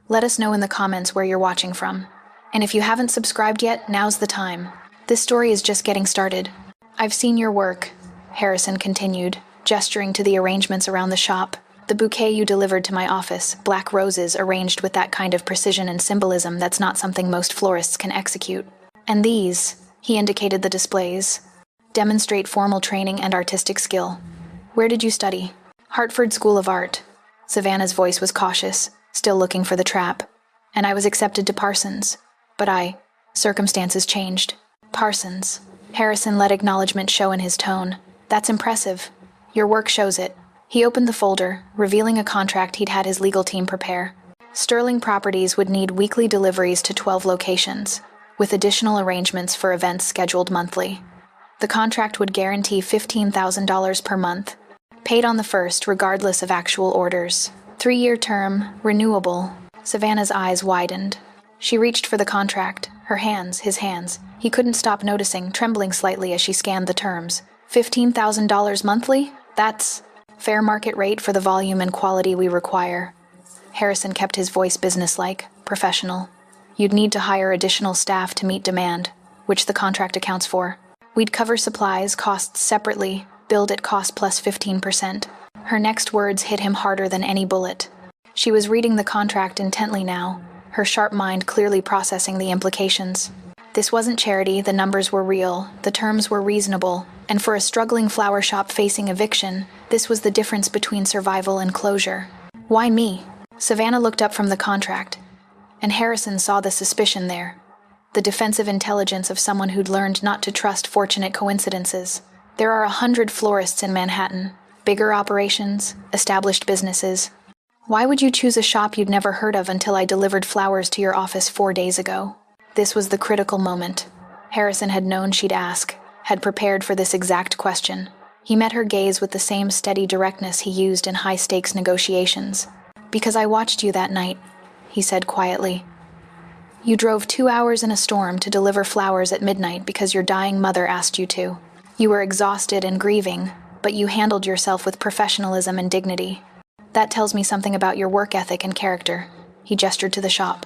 Let us know in the comments where you're watching from. And if you haven't subscribed yet, now's the time. This story is just getting started. I've seen your work, Harrison continued, gesturing to the arrangements around the shop. The bouquet you delivered to my office, black roses arranged with that kind of precision and symbolism that's not something most florists can execute. And these, he indicated the displays, demonstrate formal training and artistic skill. Where did you study? Hartford School of Art. Savannah's voice was cautious, still looking for the trap. And I was accepted to Parsons. But circumstances changed. Parsons. Harrison let acknowledgement show in his tone. That's impressive. Your work shows it. He opened the folder, revealing a contract he'd had his legal team prepare. Sterling Properties would need weekly deliveries to 12 locations, with additional arrangements for events scheduled monthly. The contract would guarantee $15,000 per month, paid on the first regardless of actual orders. 3-year term, renewable. Savannah's eyes widened. She reached for the contract, his hands. He couldn't stop noticing, trembling slightly as she scanned the terms. $15,000 monthly? That's fair market rate for the volume and quality we require. Harrison kept his voice businesslike, professional. You'd need to hire additional staff to meet demand, which the contract accounts for. We'd cover supplies, costs separately, billed at cost plus 15%. Her next words hit him harder than any bullet. She was reading the contract intently now, her sharp mind clearly processing the implications. This wasn't charity, the numbers were real, the terms were reasonable, and for a struggling flower shop facing eviction, this was the difference between survival and closure. Why me? Savannah looked up from the contract, and Harrison saw the suspicion there, the defensive intelligence of someone who'd learned not to trust fortunate coincidences. There are 100 florists in Manhattan, bigger operations, established businesses. Why would you choose a shop you'd never heard of until I delivered flowers to your office 4 days ago? This was the critical moment. Harrison had known she'd ask, had prepared for this exact question. He met her gaze with the same steady directness he used in high-stakes negotiations. Because I watched you that night, he said quietly. You drove 2 hours in a storm to deliver flowers at midnight because your dying mother asked you to. You were exhausted and grieving, but you handled yourself with professionalism and dignity. That tells me something about your work ethic and character. He gestured to the shop.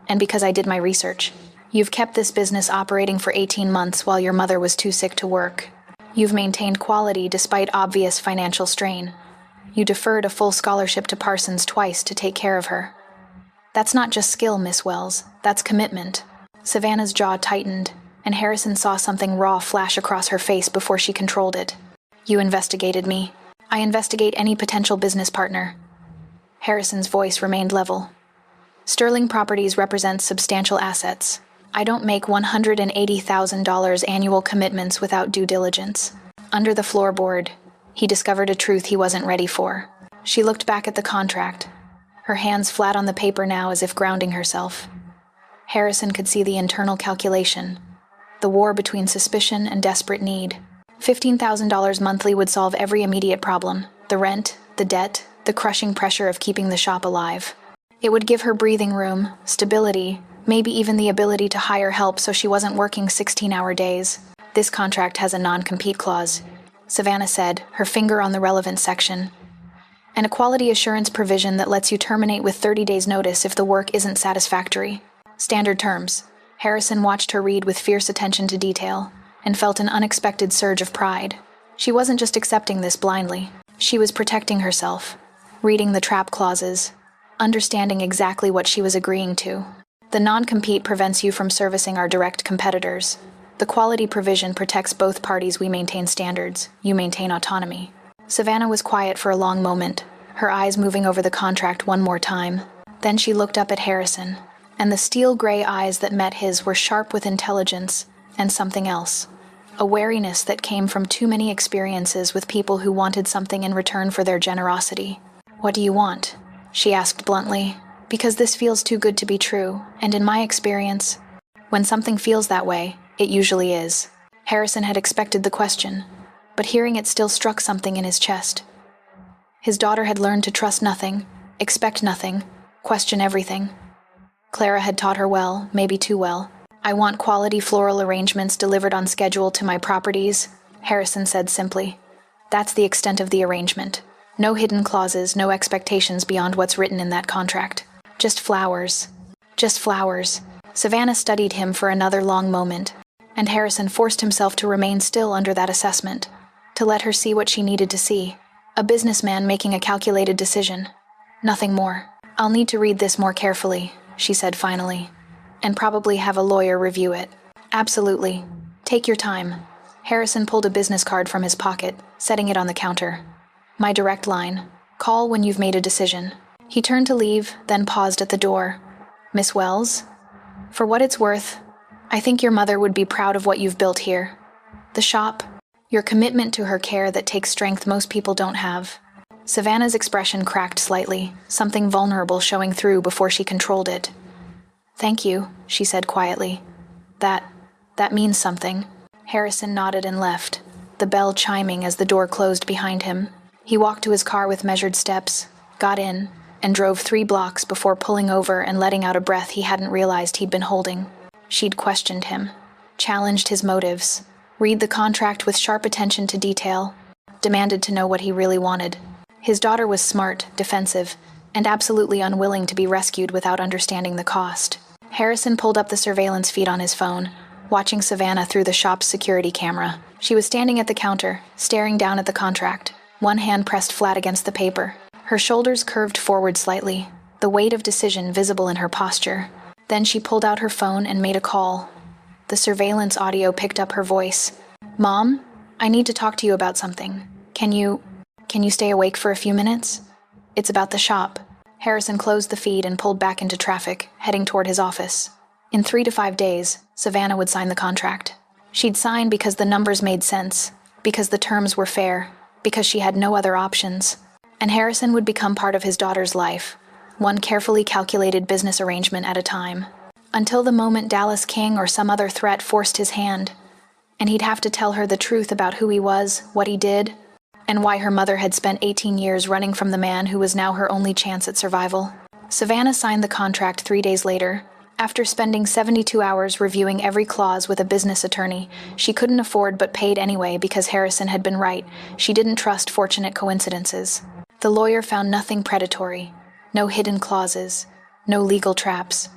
And because I did my research. You've kept this business operating for 18 months while your mother was too sick to work. You've maintained quality despite obvious financial strain. You deferred a full scholarship to Parsons twice to take care of her. That's not just skill, Miss Wells. That's commitment. Savannah's jaw tightened, and Harrison saw something raw flash across her face before she controlled it. You investigated me. I investigate any potential business partner. Harrison's voice remained level. Sterling Properties represents substantial assets. I don't make $180,000 annual commitments without due diligence. Under the floorboard, he discovered a truth he wasn't ready for. She looked back at the contract, her hands flat on the paper now as if grounding herself. Harrison could see the internal calculation, the war between suspicion and desperate need. $15,000 monthly would solve every immediate problem, the rent, the debt, the crushing pressure of keeping the shop alive. It would give her breathing room, stability, maybe even the ability to hire help so she wasn't working 16-hour days. This contract has a non-compete clause, Savannah said, her finger on the relevant section. And a quality assurance provision that lets you terminate with 30 days' notice if the work isn't satisfactory. Standard terms. Harrison watched her read with fierce attention to detail, and felt an unexpected surge of pride. She wasn't just accepting this blindly. She was protecting herself, reading the trap clauses, understanding exactly what she was agreeing to. The non-compete prevents you from servicing our direct competitors. The quality provision protects both parties. We maintain standards. You maintain autonomy. Savannah was quiet for a long moment, her eyes moving over the contract one more time. Then she looked up at Harrison, and the steel-gray eyes that met his were sharp with intelligence and something else. A wariness that came from too many experiences with people who wanted something in return for their generosity. What do you want? She asked bluntly, Because this feels too good to be true, and in my experience, when something feels that way, it usually is. Harrison had expected the question, but hearing it still struck something in his chest. His daughter had learned to trust nothing, expect nothing, question everything. Clara had taught her well, maybe too well. I want quality floral arrangements delivered on schedule to my properties, Harrison said simply. That's the extent of the arrangement. No hidden clauses, no expectations beyond what's written in that contract. Just flowers. Just flowers. Savannah studied him for another long moment, and Harrison forced himself to remain still under that assessment, to let her see what she needed to see. A businessman making a calculated decision. Nothing more. I'll need to read this more carefully, she said finally, and probably have a lawyer review it. Absolutely. Take your time. Harrison pulled a business card from his pocket, setting it on the counter. My direct line. Call when you've made a decision. He turned to leave, then paused at the door. Miss Wells? For what it's worth, I think your mother would be proud of what you've built here. The shop, your commitment to her care that takes strength most people don't have. Savannah's expression cracked slightly, something vulnerable showing through before she controlled it. Thank you, she said quietly. That means something. Harrison nodded and left, the bell chiming as the door closed behind him. He walked to his car with measured steps, got in, and drove 3 blocks before pulling over and letting out a breath he hadn't realized he'd been holding. She'd questioned him, challenged his motives, read the contract with sharp attention to detail, demanded to know what he really wanted. His daughter was smart, defensive, and absolutely unwilling to be rescued without understanding the cost. Harrison pulled up the surveillance feed on his phone, watching Savannah through the shop's security camera. She was standing at the counter, staring down at the contract, one hand pressed flat against the paper. Her shoulders curved forward slightly, the weight of decision visible in her posture. Then she pulled out her phone and made a call. The surveillance audio picked up her voice. Mom, I need to talk to you about something. Can you stay awake for a few minutes? It's about the shop. Harrison closed the feed and pulled back into traffic, heading toward his office. In 3 to 5 days, Savannah would sign the contract. She'd sign because the numbers made sense, because the terms were fair, because she had no other options. And Harrison would become part of his daughter's life, one carefully calculated business arrangement at a time, until the moment Dallas King or some other threat forced his hand, and he'd have to tell her the truth about who he was, what he did, and why her mother had spent 18 years running from the man who was now her only chance at survival. Savannah signed the contract 3 days later. After spending 72 hours reviewing every clause with a business attorney, she couldn't afford but paid anyway because Harrison had been right. She didn't trust fortunate coincidences. The lawyer found nothing predatory, no hidden clauses, no legal traps.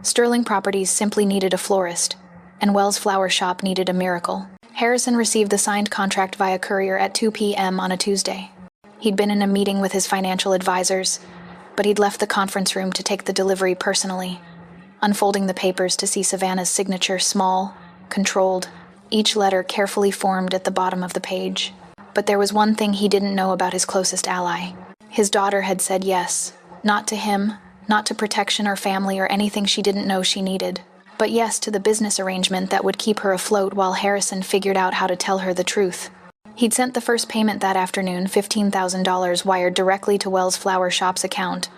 Sterling Properties simply needed a florist, and Wells Flower Shop needed a miracle. Harrison received the signed contract via courier at 2 p.m. on a Tuesday. He'd been in a meeting with his financial advisors, but he'd left the conference room to take the delivery personally, unfolding the papers to see Savannah's signature small, controlled, each letter carefully formed at the bottom of the page. But there was one thing he didn't know about his closest ally. His daughter had said yes, not to him, not to protection or family or anything she didn't know she needed, but yes to the business arrangement that would keep her afloat while Harrison figured out how to tell her the truth. He'd sent the first payment that afternoon, $15,000 wired directly to Wells Flower Shop's account,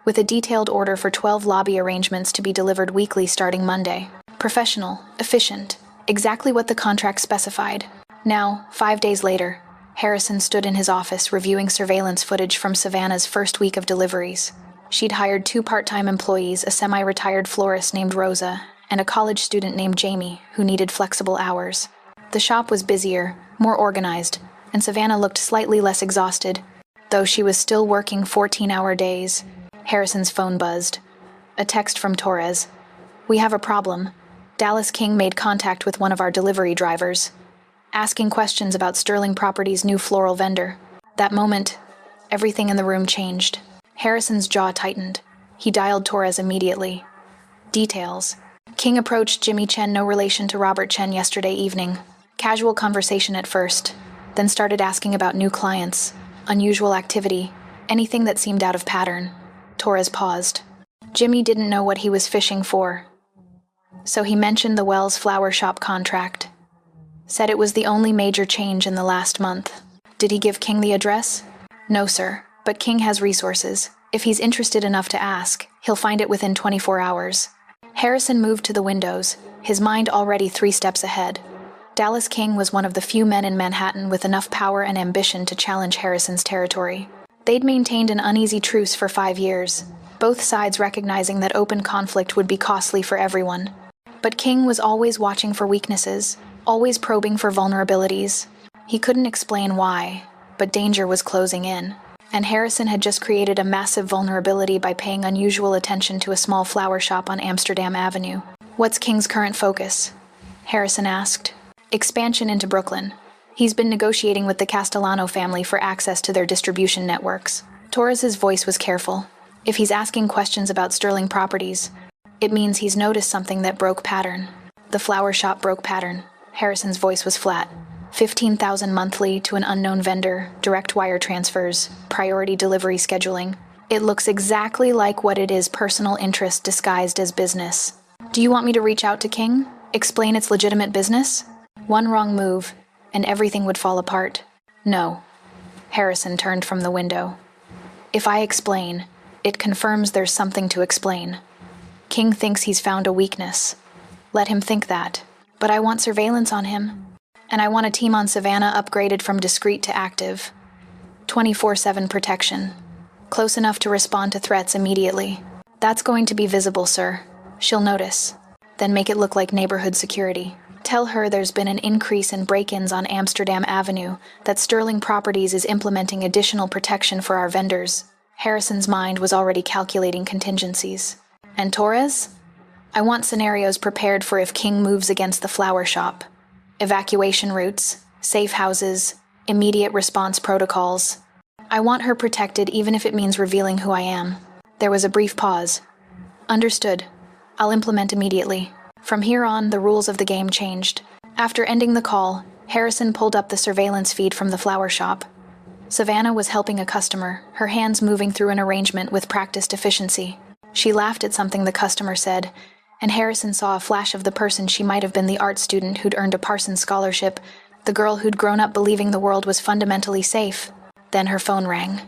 with a detailed order for 12 lobby arrangements to be delivered weekly starting Monday. Professional, efficient, exactly what the contract specified. Now, 5 days later, Harrison stood in his office reviewing surveillance footage from Savannah's first week of deliveries. She'd hired 2 part-time employees, a semi-retired florist named Rosa, and a college student named Jamie, who needed flexible hours. The shop was busier, more organized, and Savannah looked slightly less exhausted, though she was still working 14-hour days. Harrison's phone buzzed. A text from Torres. We have a problem. Dallas King made contact with one of our delivery drivers, asking questions about Sterling Properties' new floral vendor. That moment, everything in the room changed. Harrison's jaw tightened. He dialed Torres immediately. Details. King approached Jimmy Chen, no relation to Robert Chen, yesterday evening. Casual conversation at first, then started asking about new clients, unusual activity, anything that seemed out of pattern. Torres paused. Jimmy didn't know what he was fishing for, so he mentioned the Wells Flower Shop contract. Said it was the only major change in the last month. Did he give King the address? No, sir. But King has resources. If he's interested enough to ask, he'll find it within 24 hours. Harrison moved to the windows, his mind already 3 steps ahead. Dallas King was one of the few men in Manhattan with enough power and ambition to challenge Harrison's territory. They'd maintained an uneasy truce for 5 years, both sides recognizing that open conflict would be costly for everyone. But King was always watching for weaknesses, always probing for vulnerabilities. He couldn't explain why, but danger was closing in. And Harrison had just created a massive vulnerability by paying unusual attention to a small flower shop on Amsterdam Avenue. "What's King's current focus?" Harrison asked. "Expansion into Brooklyn. He's been negotiating with the Castellano family for access to their distribution networks." Torres's voice was careful. "If he's asking questions about Sterling Properties, it means he's noticed something that broke pattern." The flower shop broke pattern. Harrison's voice was flat. 15,000 monthly to an unknown vendor, direct wire transfers, priority delivery scheduling. It looks exactly like what it is, personal interest disguised as business. "Do you want me to reach out to King? Explain it's legitimate business?" One wrong move, and everything would fall apart. "No." Harrison turned from the window. "If I explain, it confirms there's something to explain. King thinks he's found a weakness. Let him think that. But I want surveillance on him. And I want a team on Savannah upgraded from discreet to active. 24/7 protection. Close enough to respond to threats immediately. That's going to be visible, sir. She'll notice. Then make it look like neighborhood security. Tell her there's been an increase in break-ins on Amsterdam Avenue, that Sterling Properties is implementing additional protection for our vendors." Harrison's mind was already calculating contingencies. "And Torres? I want scenarios prepared for if King moves against the flower shop. Evacuation routes, safe houses, immediate response protocols. I want her protected even if it means revealing who I am." There was a brief pause. "Understood. I'll implement immediately." From here on, the rules of the game changed. After ending the call, Harrison pulled up the surveillance feed from the flower shop. Savannah was helping a customer, her hands moving through an arrangement with practiced efficiency. She laughed at something the customer said, and Harrison saw a flash of the person she might have been, the art student who'd earned a Parsons scholarship, the girl who'd grown up believing the world was fundamentally safe. Then her phone rang.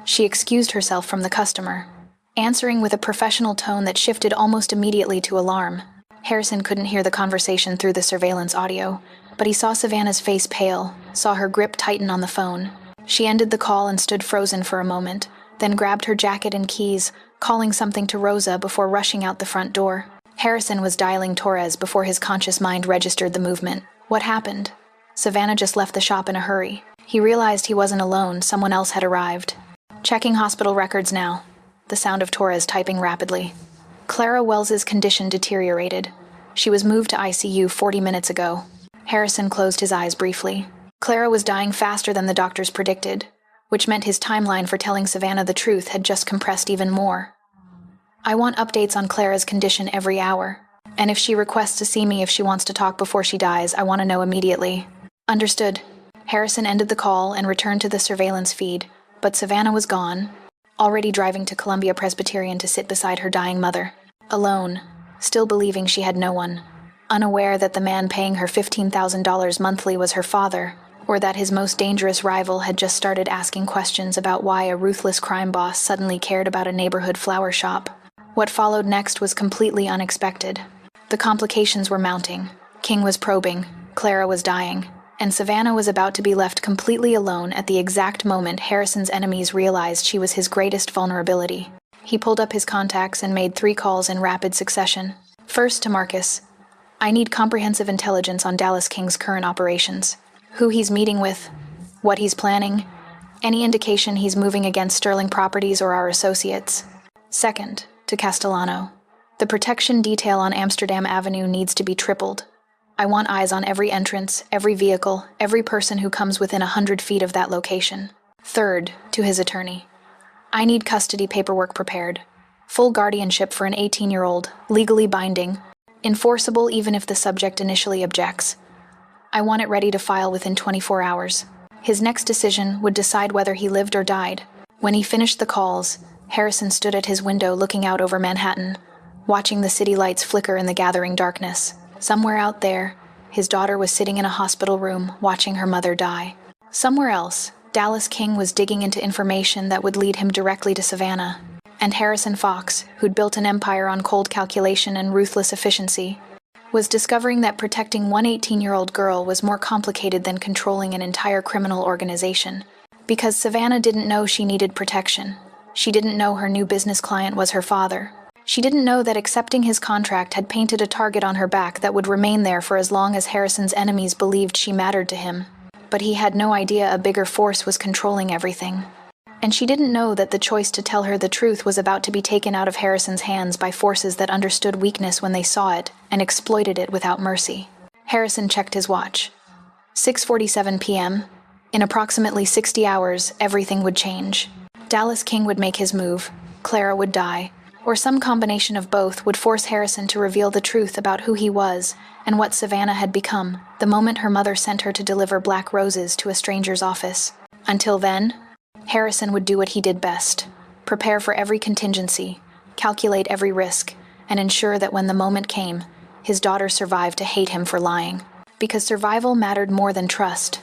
She excused herself from the customer, answering with a professional tone that shifted almost immediately to alarm. Harrison couldn't hear the conversation through the surveillance audio, but he saw Savannah's face pale, saw her grip tighten on the phone. She ended the call and stood frozen for a moment, then grabbed her jacket and keys, calling something to Rosa before rushing out the front door. Harrison was dialing Torres before his conscious mind registered the movement. What happened? Savannah just left the shop in a hurry. He realized he wasn't alone, someone else had arrived. "Checking hospital records now." The sound of Torres typing rapidly. Clara Wells's condition deteriorated. She was moved to ICU 40 minutes ago. Harrison closed his eyes briefly. Clara was dying faster than the doctors predicted, which meant his timeline for telling Savannah the truth had just compressed even more. "I want updates on Clara's condition every hour. And if she requests to see me if she wants to talk before she dies, I want to know immediately." "Understood." Harrison ended the call and returned to the surveillance feed, but Savannah was gone, already driving to Columbia Presbyterian to sit beside her dying mother. Alone, still believing she had no one. Unaware that the man paying her $15,000 monthly was her father, or that his most dangerous rival had just started asking questions about why a ruthless crime boss suddenly cared about a neighborhood flower shop. What followed next was completely unexpected. The complications were mounting. King was probing, Clara was dying, and Savannah was about to be left completely alone at the exact moment Harrison's enemies realized she was his greatest vulnerability. He pulled up his contacts and made 3 calls in rapid succession. First to Marcus. "I need comprehensive intelligence on Dallas King's current operations. Who he's meeting with, what he's planning, any indication he's moving against Sterling Properties or our associates." Second, to Castellano. "The protection detail on Amsterdam Avenue needs to be tripled. I want eyes on every entrance, every vehicle, every person who comes within 100 feet of that location." Third, to his attorney. "I need custody paperwork prepared. Full guardianship for an 18-year-old, legally binding, enforceable even if the subject initially objects. I want it ready to file within 24 hours. His next decision would decide whether he lived or died." When he finished the calls, Harrison stood at his window looking out over Manhattan, watching the city lights flicker in the gathering darkness. Somewhere out there, his daughter was sitting in a hospital room watching her mother die. Somewhere else, Dallas King was digging into information that would lead him directly to Savannah. And Harrison Fox, who'd built an empire on cold calculation and ruthless efficiency, was discovering that protecting one 18-year-old girl was more complicated than controlling an entire criminal organization. Because Savannah didn't know she needed protection. She didn't know her new business client was her father. She didn't know that accepting his contract had painted a target on her back that would remain there for as long as Harrison's enemies believed she mattered to him. But he had no idea a bigger force was controlling everything. And she didn't know that the choice to tell her the truth was about to be taken out of Harrison's hands by forces that understood weakness when they saw it and exploited it without mercy. Harrison checked his watch. 6:47 p.m. In approximately 60 hours, everything would change. Dallas King would make his move, Clara would die, or some combination of both would force Harrison to reveal the truth about who he was and what Savannah had become the moment her mother sent her to deliver black roses to a stranger's office. Until then, Harrison would do what he did best: prepare for every contingency, calculate every risk, and ensure that when the moment came, his daughter survived to hate him for lying. Because survival mattered more than trust.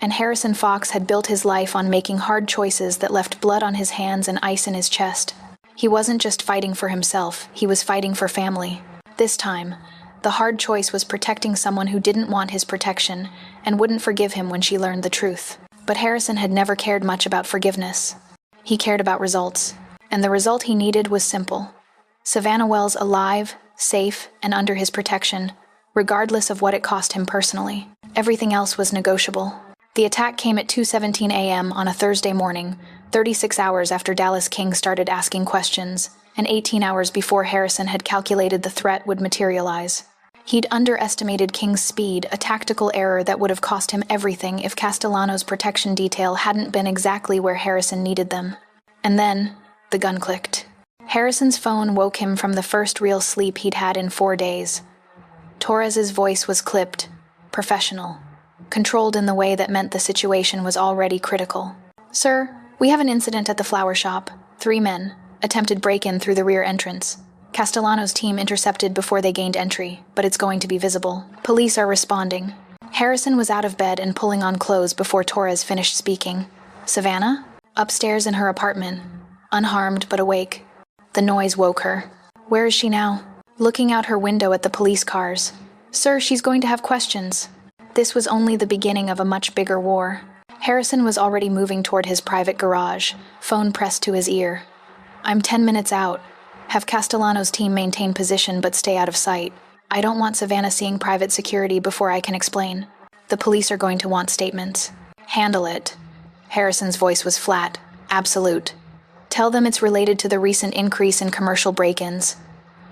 And Harrison Fox had built his life on making hard choices that left blood on his hands and ice in his chest. He wasn't just fighting for himself, he was fighting for family. This time, the hard choice was protecting someone who didn't want his protection and wouldn't forgive him when she learned the truth. But Harrison had never cared much about forgiveness. He cared about results. And the result he needed was simple: Savannah Wells alive, safe, and under his protection, regardless of what it cost him personally. Everything else was negotiable. The attack came at 2:17 a.m. on a Thursday morning, 36 hours after Dallas King started asking questions, and 18 hours before Harrison had calculated the threat would materialize. He'd underestimated King's speed, a tactical error that would have cost him everything if Castellano's protection detail hadn't been exactly where Harrison needed them. And then, the gun clicked. Harrison's phone woke him from the first real sleep he'd had in 4 days. Torres's voice was clipped, professional, controlled in the way that meant the situation was already critical. "Sir, we have an incident at the flower shop. 3 men attempted break-in through the rear entrance. Castellano's team intercepted before they gained entry, but it's going to be visible. Police are responding." Harrison was out of bed and pulling on clothes before Torres finished speaking. "Savannah?" "Upstairs in her apartment, unharmed but awake." The noise woke her. "Where is she now?" "Looking out her window at the police cars." "Sir, she's going to have questions." This was only the beginning of a much bigger war. Harrison was already moving toward his private garage, phone pressed to his ear. "I'm 10 minutes out. Have Castellano's team maintain position but stay out of sight. I don't want Savannah seeing private security before I can explain. The police are going to want statements." "Handle it." Harrison's voice was flat, absolute. "Tell them it's related to the recent increase in commercial break-ins.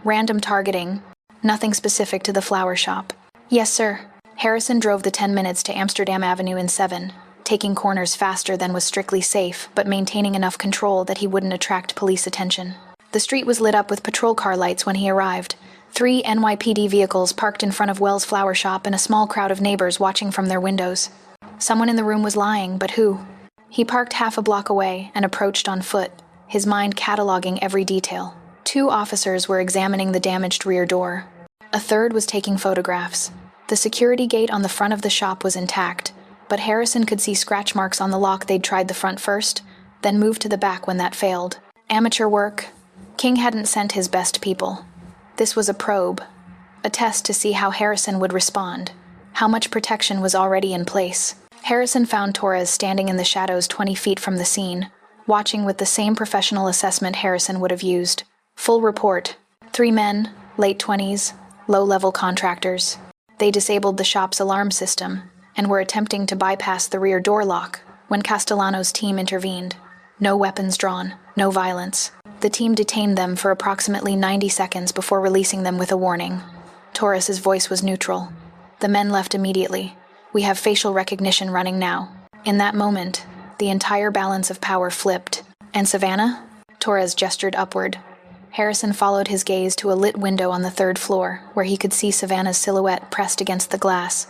Random targeting, nothing specific to the flower shop." "Yes, sir." Harrison drove the 10 minutes to Amsterdam Avenue in 7, taking corners faster than was strictly safe, but maintaining enough control that he wouldn't attract police attention. The street was lit up with patrol car lights when he arrived. 3 NYPD vehicles parked in front of Wells' flower shop and a small crowd of neighbors watching from their windows. Someone in the room was lying, but who? He parked half a block away and approached on foot, his mind cataloging every detail. 2 officers were examining the damaged rear door. A third was taking photographs. The security gate on the front of the shop was intact, but Harrison could see scratch marks on the lock. They'd tried the front first, then moved to the back when that failed. Amateur work. King hadn't sent his best people. This was a probe, a test to see how Harrison would respond, how much protection was already in place. Harrison found Torres standing in the shadows 20 feet from the scene, watching with the same professional assessment Harrison would have used. Full report. 3 men, late 20s, low-level contractors. They disabled the shop's alarm system and were attempting to bypass the rear door lock when Castellano's team intervened. No weapons drawn, no violence. The team detained them for approximately 90 seconds before releasing them with a warning. Torres's voice was neutral. "The men left immediately. We have facial recognition running now." In that moment, the entire balance of power flipped. "And Savannah?" Torres gestured upward. Harrison followed his gaze to a lit window on the 3rd floor, where he could see Savannah's silhouette pressed against the glass,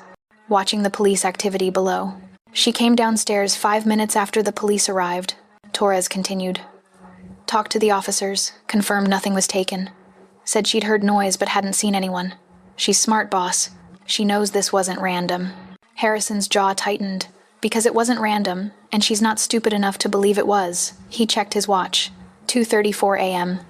watching the police activity below. "She came downstairs 5 minutes after the police arrived," Torres continued. "Talked to the officers, confirmed nothing was taken. Said she'd heard noise but hadn't seen anyone. She's smart, boss. She knows this wasn't random." Harrison's jaw tightened. Because it wasn't random, and she's not stupid enough to believe it was. He checked his watch. 2:34 a.m.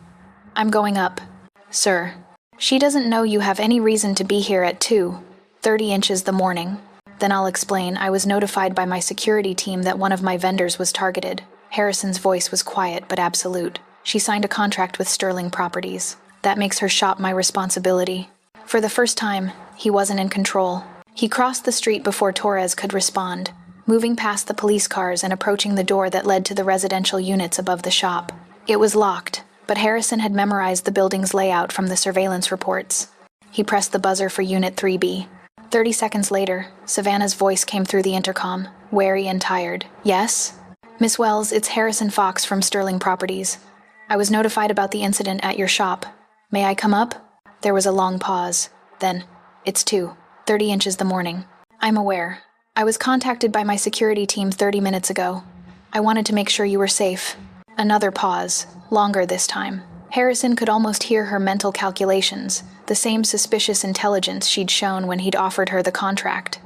I'm going up. Sir. She doesn't know you have any reason to be here at 2:30 inches the morning. Then I'll explain. I was notified by my security team that one of my vendors was targeted. Harrison's voice was quiet but absolute. She signed a contract with Sterling Properties. That makes her shop my responsibility. For the first time, he wasn't in control. He crossed the street before Torres could respond, moving past the police cars and approaching the door that led to the residential units above the shop. It was locked, but Harrison had memorized the building's layout from the surveillance reports. He pressed the buzzer for Unit 3B. 30 seconds later, Savannah's voice came through the intercom, wary and tired. Yes? Miss Wells, it's Harrison Fox from Sterling Properties. I was notified about the incident at your shop. May I come up? There was a long pause. Then, it's 2:30 inches the morning. I'm aware. I was contacted by my security team 30 minutes ago. I wanted to make sure you were safe. Another pause, longer this time. Harrison could almost hear her mental calculations, the same suspicious intelligence she'd shown when he'd offered her the contract.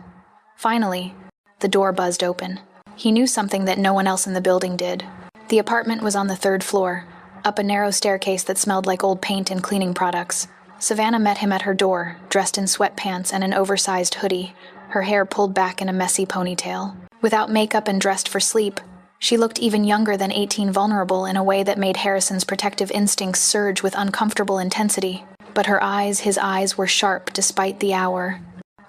Finally, the door buzzed open. He knew something that no one else in the building did. The apartment was on the 3rd floor, up a narrow staircase that smelled like old paint and cleaning products. Savannah met him at her door, dressed in sweatpants and an oversized hoodie, her hair pulled back in a messy ponytail. Without makeup and dressed for sleep, she looked even younger than 18, vulnerable in a way that made Harrison's protective instincts surge with uncomfortable intensity. But his eyes were sharp despite the hour,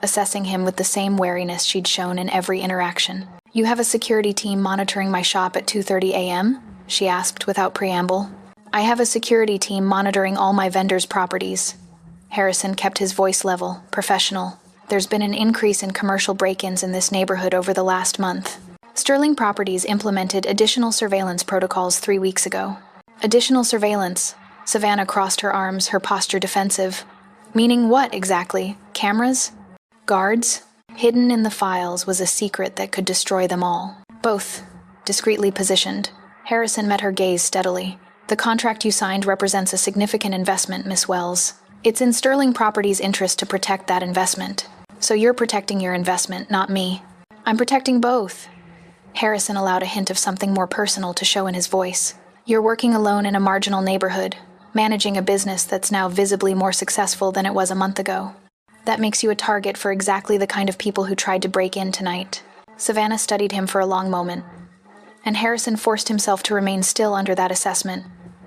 assessing him with the same wariness she'd shown in every interaction. You have a security team monitoring my shop at 2:30 a.m.? She asked without preamble. I have a security team monitoring all my vendors' properties. Harrison kept his voice level, professional. There's been an increase in commercial break-ins in this neighborhood over the last month. Sterling Properties implemented additional surveillance protocols 3 weeks ago. Additional surveillance? Savannah crossed her arms, her posture defensive. Meaning what, exactly? Cameras? Guards? Hidden in the files was a secret that could destroy them all. Both, discreetly positioned. Harrison met her gaze steadily. The contract you signed represents a significant investment, Miss Wells. It's in Sterling Properties' interest to protect that investment. So you're protecting your investment, not me. I'm protecting both. Harrison allowed a hint of something more personal to show in his voice. You're working alone in a marginal neighborhood, managing a business that's now visibly more successful than it was a month ago. That makes you a target for exactly the kind of people who tried to break in tonight. Savannah studied him for a long moment, and Harrison forced himself to remain still under that assessment,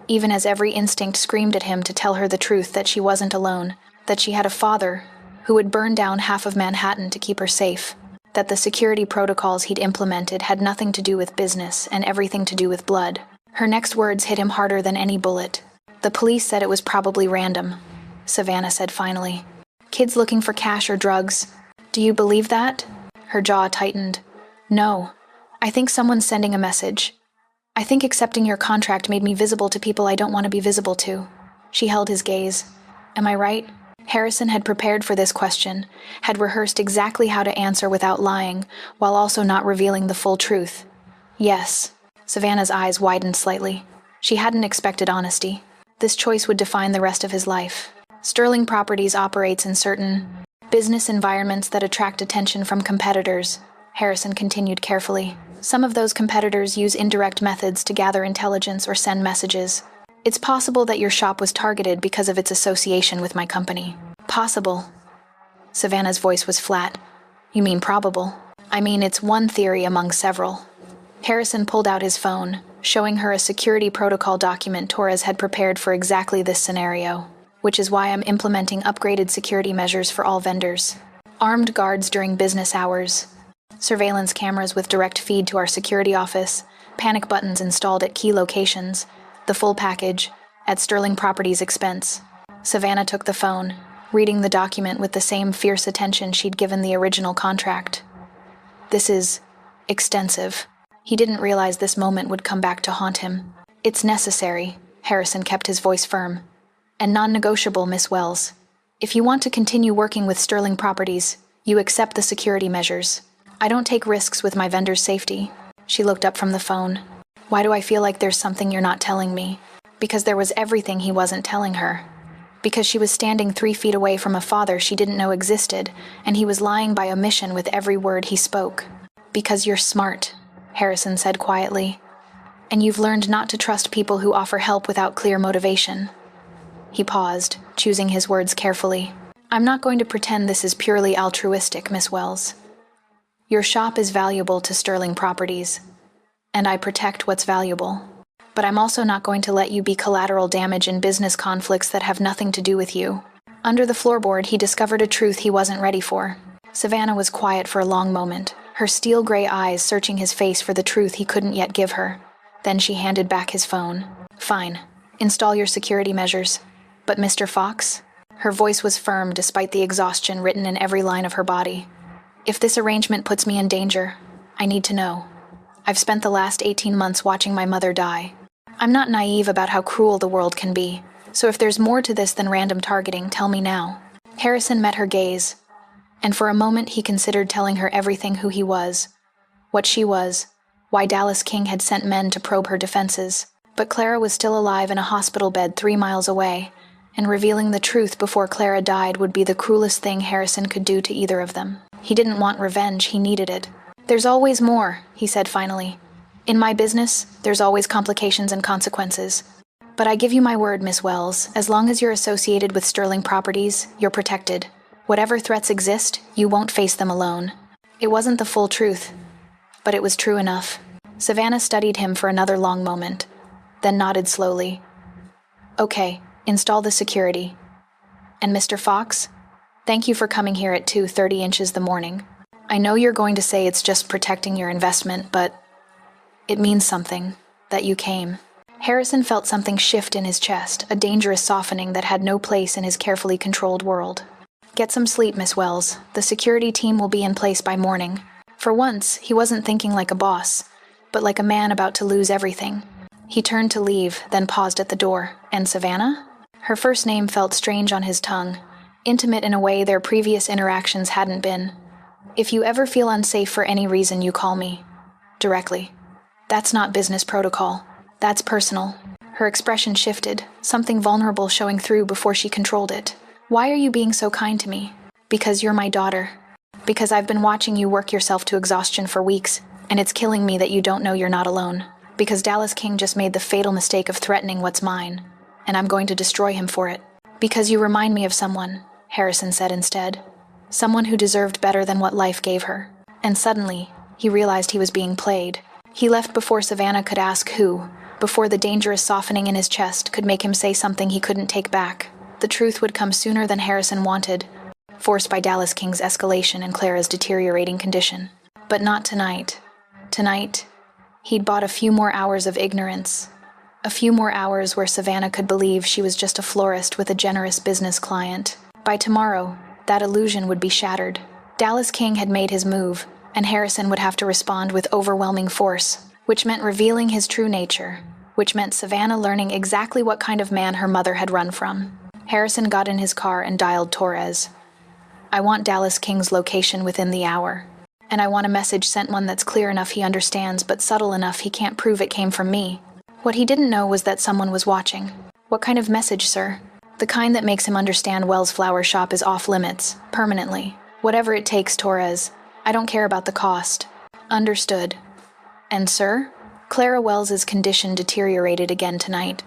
even as every instinct screamed at him to tell her the truth that she wasn't alone, that she had a father who would burn down half of Manhattan to keep her safe, that the security protocols he'd implemented had nothing to do with business and everything to do with blood. Her next words hit him harder than any bullet. The police said it was probably random, Savannah said finally. Kids looking for cash or drugs. Do you believe that? Her jaw tightened. No. I think someone's sending a message. I think accepting your contract made me visible to people I don't want to be visible to. She held his gaze. Am I right? Harrison had prepared for this question, had rehearsed exactly how to answer without lying, while also not revealing the full truth. Yes. Savannah's eyes widened slightly. She hadn't expected honesty. This choice would define the rest of his life. Sterling Properties operates in certain business environments that attract attention from competitors, Harrison continued carefully. Some of those competitors use indirect methods to gather intelligence or send messages. It's possible that your shop was targeted because of its association with my company. Possible. Savannah's voice was flat. You mean probable? I mean, it's one theory among several. Harrison pulled out his phone, showing her a security protocol document Torres had prepared for exactly this scenario, which is why I'm implementing upgraded security measures for all vendors. Armed guards during business hours, surveillance cameras with direct feed to our security office, panic buttons installed at key locations, the full package, at Sterling Properties' expense. Savannah took the phone, reading the document with the same fierce attention she'd given the original contract. This is extensive. He didn't realize this moment would come back to haunt him. It's necessary, Harrison kept his voice firm, and non-negotiable, Miss Wells. If you want to continue working with Sterling Properties, you accept the security measures. I don't take risks with my vendor's safety. She looked up from the phone. Why do I feel like there's something you're not telling me? Because there was everything he wasn't telling her. Because she was standing 3 feet away from a father she didn't know existed, and he was lying by omission with every word he spoke. Because you're smart, Harrison said quietly. And you've learned not to trust people who offer help without clear motivation. He paused, choosing his words carefully. I'm not going to pretend this is purely altruistic, Miss Wells. Your shop is valuable to Sterling Properties, and I protect what's valuable. But I'm also not going to let you be collateral damage in business conflicts that have nothing to do with you. Under the floorboard, he discovered a truth he wasn't ready for. Savannah was quiet for a long moment, her steel-gray eyes searching his face for the truth he couldn't yet give her. Then she handed back his phone. Fine. Install your security measures. But Mr. Fox? Her voice was firm despite the exhaustion written in every line of her body. If this arrangement puts me in danger, I need to know. I've spent the last 18 months watching my mother die. I'm not naive about how cruel the world can be, so if there's more to this than random targeting, tell me now. Harrison met her gaze, and for a moment he considered telling her everything who he was, what she was, why Dallas King had sent men to probe her defenses. But Clara was still alive in a hospital bed 3 miles away, and revealing the truth before Clara died would be the cruelest thing Harrison could do to either of them. He didn't want revenge, he needed it. There's always more, he said finally. In my business, there's always complications and consequences. But I give you my word, Miss Wells, as long as you're associated with Sterling Properties, you're protected. Whatever threats exist, you won't face them alone. It wasn't the full truth, but it was true enough. Savannah studied him for another long moment, then nodded slowly. Okay, install the security. And Mr. Fox, thank you for coming here at 2:30 inches the morning. I know you're going to say it's just protecting your investment, but it means something, that you came. Harrison felt something shift in his chest, a dangerous softening that had no place in his carefully controlled world. Get some sleep, Miss Wells. The security team will be in place by morning. For once, he wasn't thinking like a boss, but like a man about to lose everything. He turned to leave, then paused at the door. And Savannah? Her first name felt strange on his tongue, intimate in a way their previous interactions hadn't been. If you ever feel unsafe for any reason, you call me. Directly. That's not business protocol. That's personal. Her expression shifted, something vulnerable showing through before she controlled it. Why are you being so kind to me? Because you're my daughter. Because I've been watching you work yourself to exhaustion for weeks, and it's killing me that you don't know you're not alone. Because Dallas King just made the fatal mistake of threatening what's mine, and I'm going to destroy him for it. Because you remind me of someone, Harrison said instead. Someone who deserved better than what life gave her. And suddenly, he realized he was being played. He left before Savannah could ask who, before the dangerous softening in his chest could make him say something he couldn't take back. The truth would come sooner than Harrison wanted, forced by Dallas King's escalation and Clara's deteriorating condition. But not tonight. Tonight, he'd bought a few more hours of ignorance. A few more hours where Savannah could believe she was just a florist with a generous business client. By tomorrow, that illusion would be shattered. Dallas King had made his move, and Harrison would have to respond with overwhelming force, which meant revealing his true nature, which meant Savannah learning exactly what kind of man her mother had run from. Harrison got in his car and dialed Torres. I want Dallas King's location within the hour. And I want a message sent, one that's clear enough he understands, but subtle enough he can't prove it came from me. What he didn't know was that someone was watching. What kind of message, sir? The kind that makes him understand Wells' flower shop is off limits, permanently. Whatever it takes, Torres. I don't care about the cost. Understood. And sir? Clara Wells's condition deteriorated again tonight.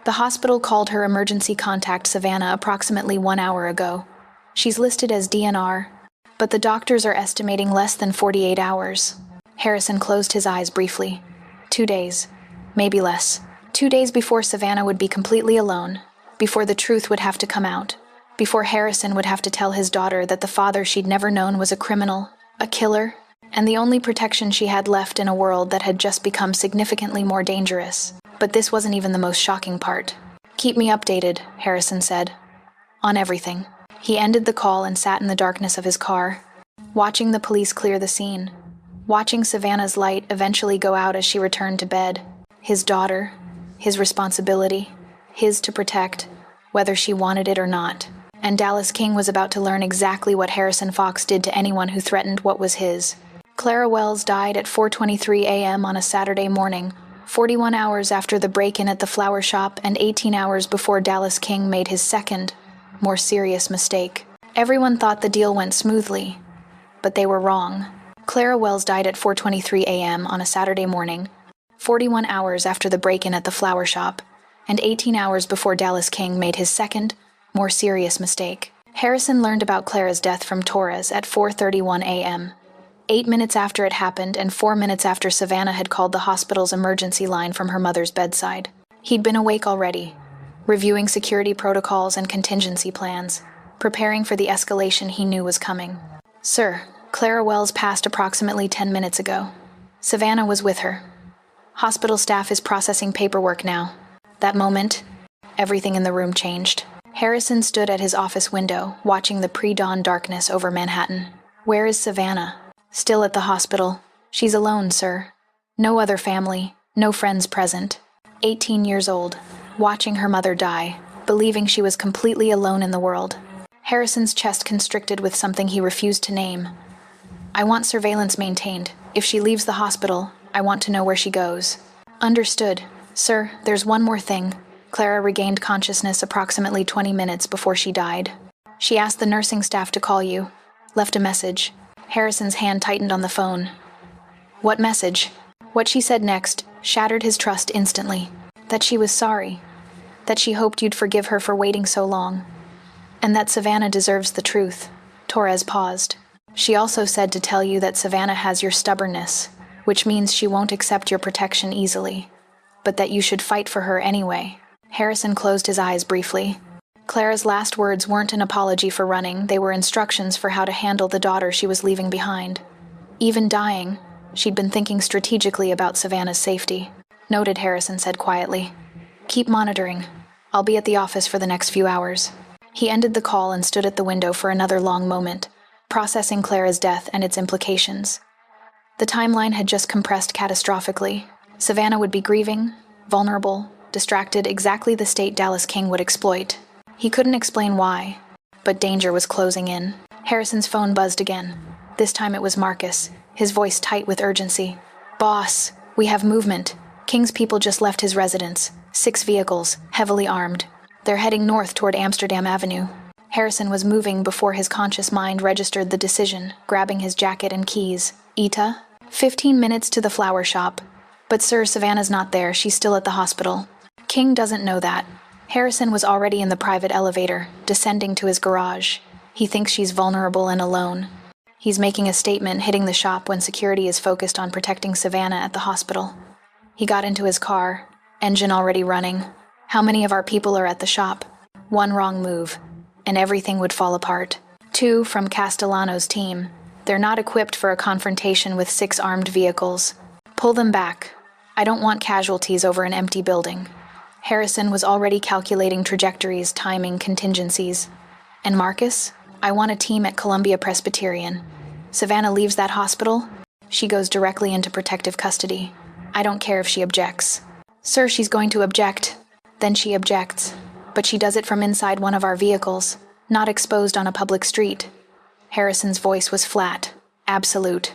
The hospital called her emergency contact Savannah approximately 1 hour ago. She's listed as DNR, but the doctors are estimating less than 48 hours. Harrison closed his eyes briefly. 2 days. Maybe less. 2 days before Savannah would be completely alone, before the truth would have to come out, before Harrison would have to tell his daughter that the father she'd never known was a criminal, a killer, and the only protection she had left in a world that had just become significantly more dangerous. But this wasn't even the most shocking part. Keep me updated, Harrison said. On everything. He ended the call and sat in the darkness of his car, watching the police clear the scene, watching Savannah's light eventually go out as she returned to bed. His daughter, his responsibility, his to protect, whether she wanted it or not. And Dallas King was about to learn exactly what Harrison Fox did to anyone who threatened what was his. Clara Wells died at 4:23 a.m. on a Saturday morning, 41 hours after the break-in at the flower shop and 18 hours before Dallas King made his second, more serious mistake. Everyone thought the deal went smoothly, but they were wrong. Clara Wells died at 4:23 a.m. on a Saturday morning, 41 hours after the break-in at the flower shop, and 18 hours before Dallas King made his second, more serious mistake. Harrison learned about Clara's death from Torres at 4:31 a.m., 8 minutes after it happened and 4 minutes after Savannah had called the hospital's emergency line from her mother's bedside. He'd been awake already, reviewing security protocols and contingency plans, preparing for the escalation he knew was coming. "Sir, Clara Wells passed approximately 10 minutes ago. Savannah was with her. Hospital staff is processing paperwork now." That moment, everything in the room changed. Harrison stood at his office window, watching the pre-dawn darkness over Manhattan. "Where is Savannah?" "Still at the hospital. She's alone, sir. No other family, no friends present. 18 years old, watching her mother die, believing she was completely alone in the world." Harrison's chest constricted with something he refused to name. "I want surveillance maintained. If she leaves the hospital, I want to know where she goes." "Understood. Sir, there's one more thing." Clara regained consciousness approximately 20 minutes before she died. "She asked the nursing staff to call you. Left a message." Harrison's hand tightened on the phone. "What message?" What she said next shattered his trust instantly. That she was sorry. That she hoped you'd forgive her for waiting so long. And that Savannah deserves the truth. Torres paused. "She also said to tell you that Savannah has your stubbornness, which means she won't accept your protection easily, but that you should fight for her anyway." Harrison closed his eyes briefly. Clara's last words weren't an apology for running, they were instructions for how to handle the daughter she was leaving behind. Even dying, she'd been thinking strategically about Savannah's safety. "Noted," Harrison said quietly. "Keep monitoring. I'll be at the office for the next few hours." He ended the call and stood at the window for another long moment, processing Clara's death and its implications. The timeline had just compressed catastrophically. Savannah would be grieving, vulnerable, distracted, exactly the state Dallas King would exploit. He couldn't explain why, but danger was closing in. Harrison's phone buzzed again. This time it was Marcus, his voice tight with urgency. "Boss, we have movement. King's people just left his residence. 6 vehicles, heavily armed. They're heading north toward Amsterdam Avenue." Harrison was moving before his conscious mind registered the decision, grabbing his jacket and keys. "Ita? 15 minutes to the flower shop. But sir, Savannah's not there. She's still at the hospital." King doesn't know that. Harrison was already in the private elevator, descending to his garage. He thinks she's vulnerable and alone. He's making a statement, hitting the shop when security is focused on protecting Savannah at the hospital. He got into his car, engine already running. "How many of our people are at the shop?" One wrong move, and everything would fall apart. 2 from Castellano's team. They're not equipped for a confrontation with 6 armed vehicles. "Pull them back. I don't want casualties over an empty building." Harrison was already calculating trajectories, timing, contingencies. "And Marcus? I want a team at Columbia Presbyterian. Savannah leaves that hospital, she goes directly into protective custody. I don't care if she objects." "Sir, she's going to object." "Then she objects. But she does it from inside one of our vehicles, not exposed on a public street." Harrison's voice was flat, absolute.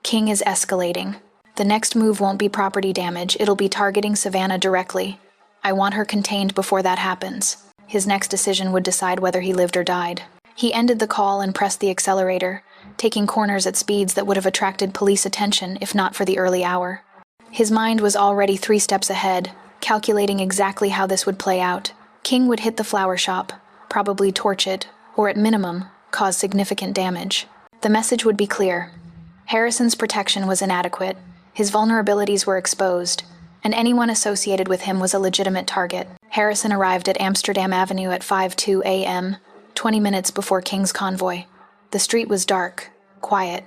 "King is escalating. The next move won't be property damage, it'll be targeting Savannah directly. I want her contained before that happens." His next decision would decide whether he lived or died. He ended the call and pressed the accelerator, taking corners at speeds that would have attracted police attention if not for the early hour. His mind was already 3 steps ahead, calculating exactly how this would play out. King would hit the flower shop, probably torch it, or at minimum, cause significant damage. The message would be clear. Harrison's protection was inadequate, his vulnerabilities were exposed, and anyone associated with him was a legitimate target. Harrison arrived at Amsterdam Avenue at 5:02 a.m., 20 minutes before King's convoy. The street was dark, quiet,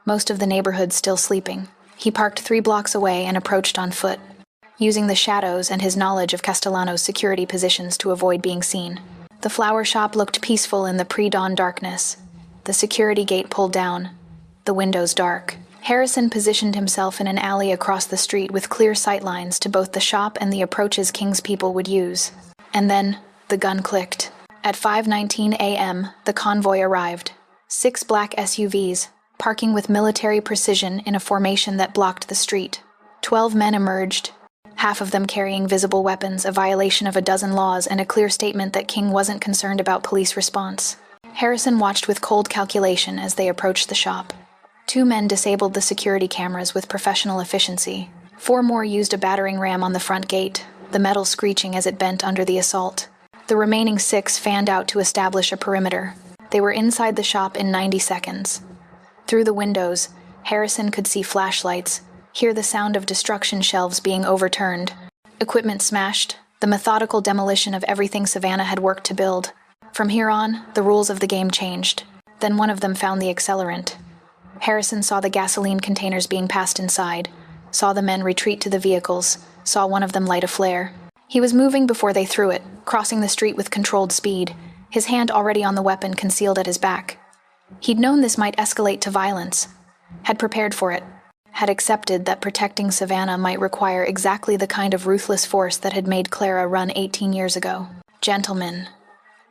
most of the neighborhood still sleeping. He parked 3 blocks away and approached on foot, using the shadows and his knowledge of Castellano's security positions to avoid being seen. The flower shop looked peaceful in the pre-dawn darkness. The security gate pulled down, the windows dark. Harrison positioned himself in an alley across the street with clear sightlines to both the shop and the approaches King's people would use. And then, the gun clicked. At 5:19 a.m., the convoy arrived. 6 black SUVs, parking with military precision in a formation that blocked the street. 12 men emerged, half of them carrying visible weapons, a violation of a dozen laws, and a clear statement that King wasn't concerned about police response. Harrison watched with cold calculation as they approached the shop. 2 men disabled the security cameras with professional efficiency. 4 more used a battering ram on the front gate, the metal screeching as it bent under the assault. The remaining 6 fanned out to establish a perimeter. They were inside the shop in 90 seconds. Through the windows, Harrison could see flashlights, hear the sound of destruction shelves being overturned, equipment smashed, the methodical demolition of everything Savannah had worked to build. From here on, the rules of the game changed. Then one of them found the accelerant. Harrison saw the gasoline containers being passed inside, saw the men retreat to the vehicles, saw one of them light a flare. He was moving before they threw it, crossing the street with controlled speed, his hand already on the weapon concealed at his back. He'd known this might escalate to violence, had prepared for it, had accepted that protecting Savannah might require exactly the kind of ruthless force that had made Clara run 18 years ago. Gentlemen.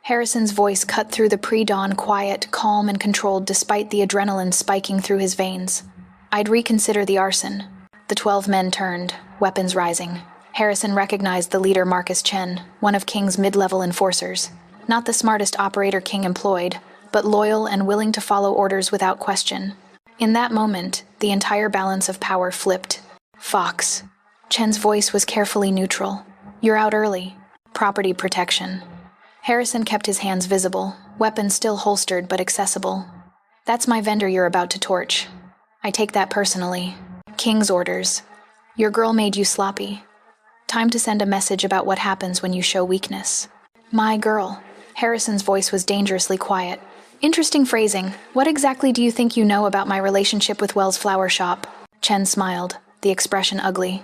Harrison's voice cut through the pre-dawn quiet, calm and controlled despite the adrenaline spiking through his veins. I'd reconsider the arson. The 12 men turned, weapons rising. Harrison recognized the leader Marcus Chen, one of King's mid-level enforcers. Not the smartest operator King employed, but loyal and willing to follow orders without question. In that moment, the entire balance of power flipped. Fox. Chen's voice was carefully neutral. You're out early. Property protection. Harrison kept his hands visible, weapons still holstered but accessible. That's my vendor you're about to torch. I take that personally. King's orders. Your girl made you sloppy. Time to send a message about what happens when you show weakness. My girl. Harrison's voice was dangerously quiet. Interesting phrasing. What exactly do you think you know about my relationship with Wells Flower Shop? Chen smiled, the expression ugly.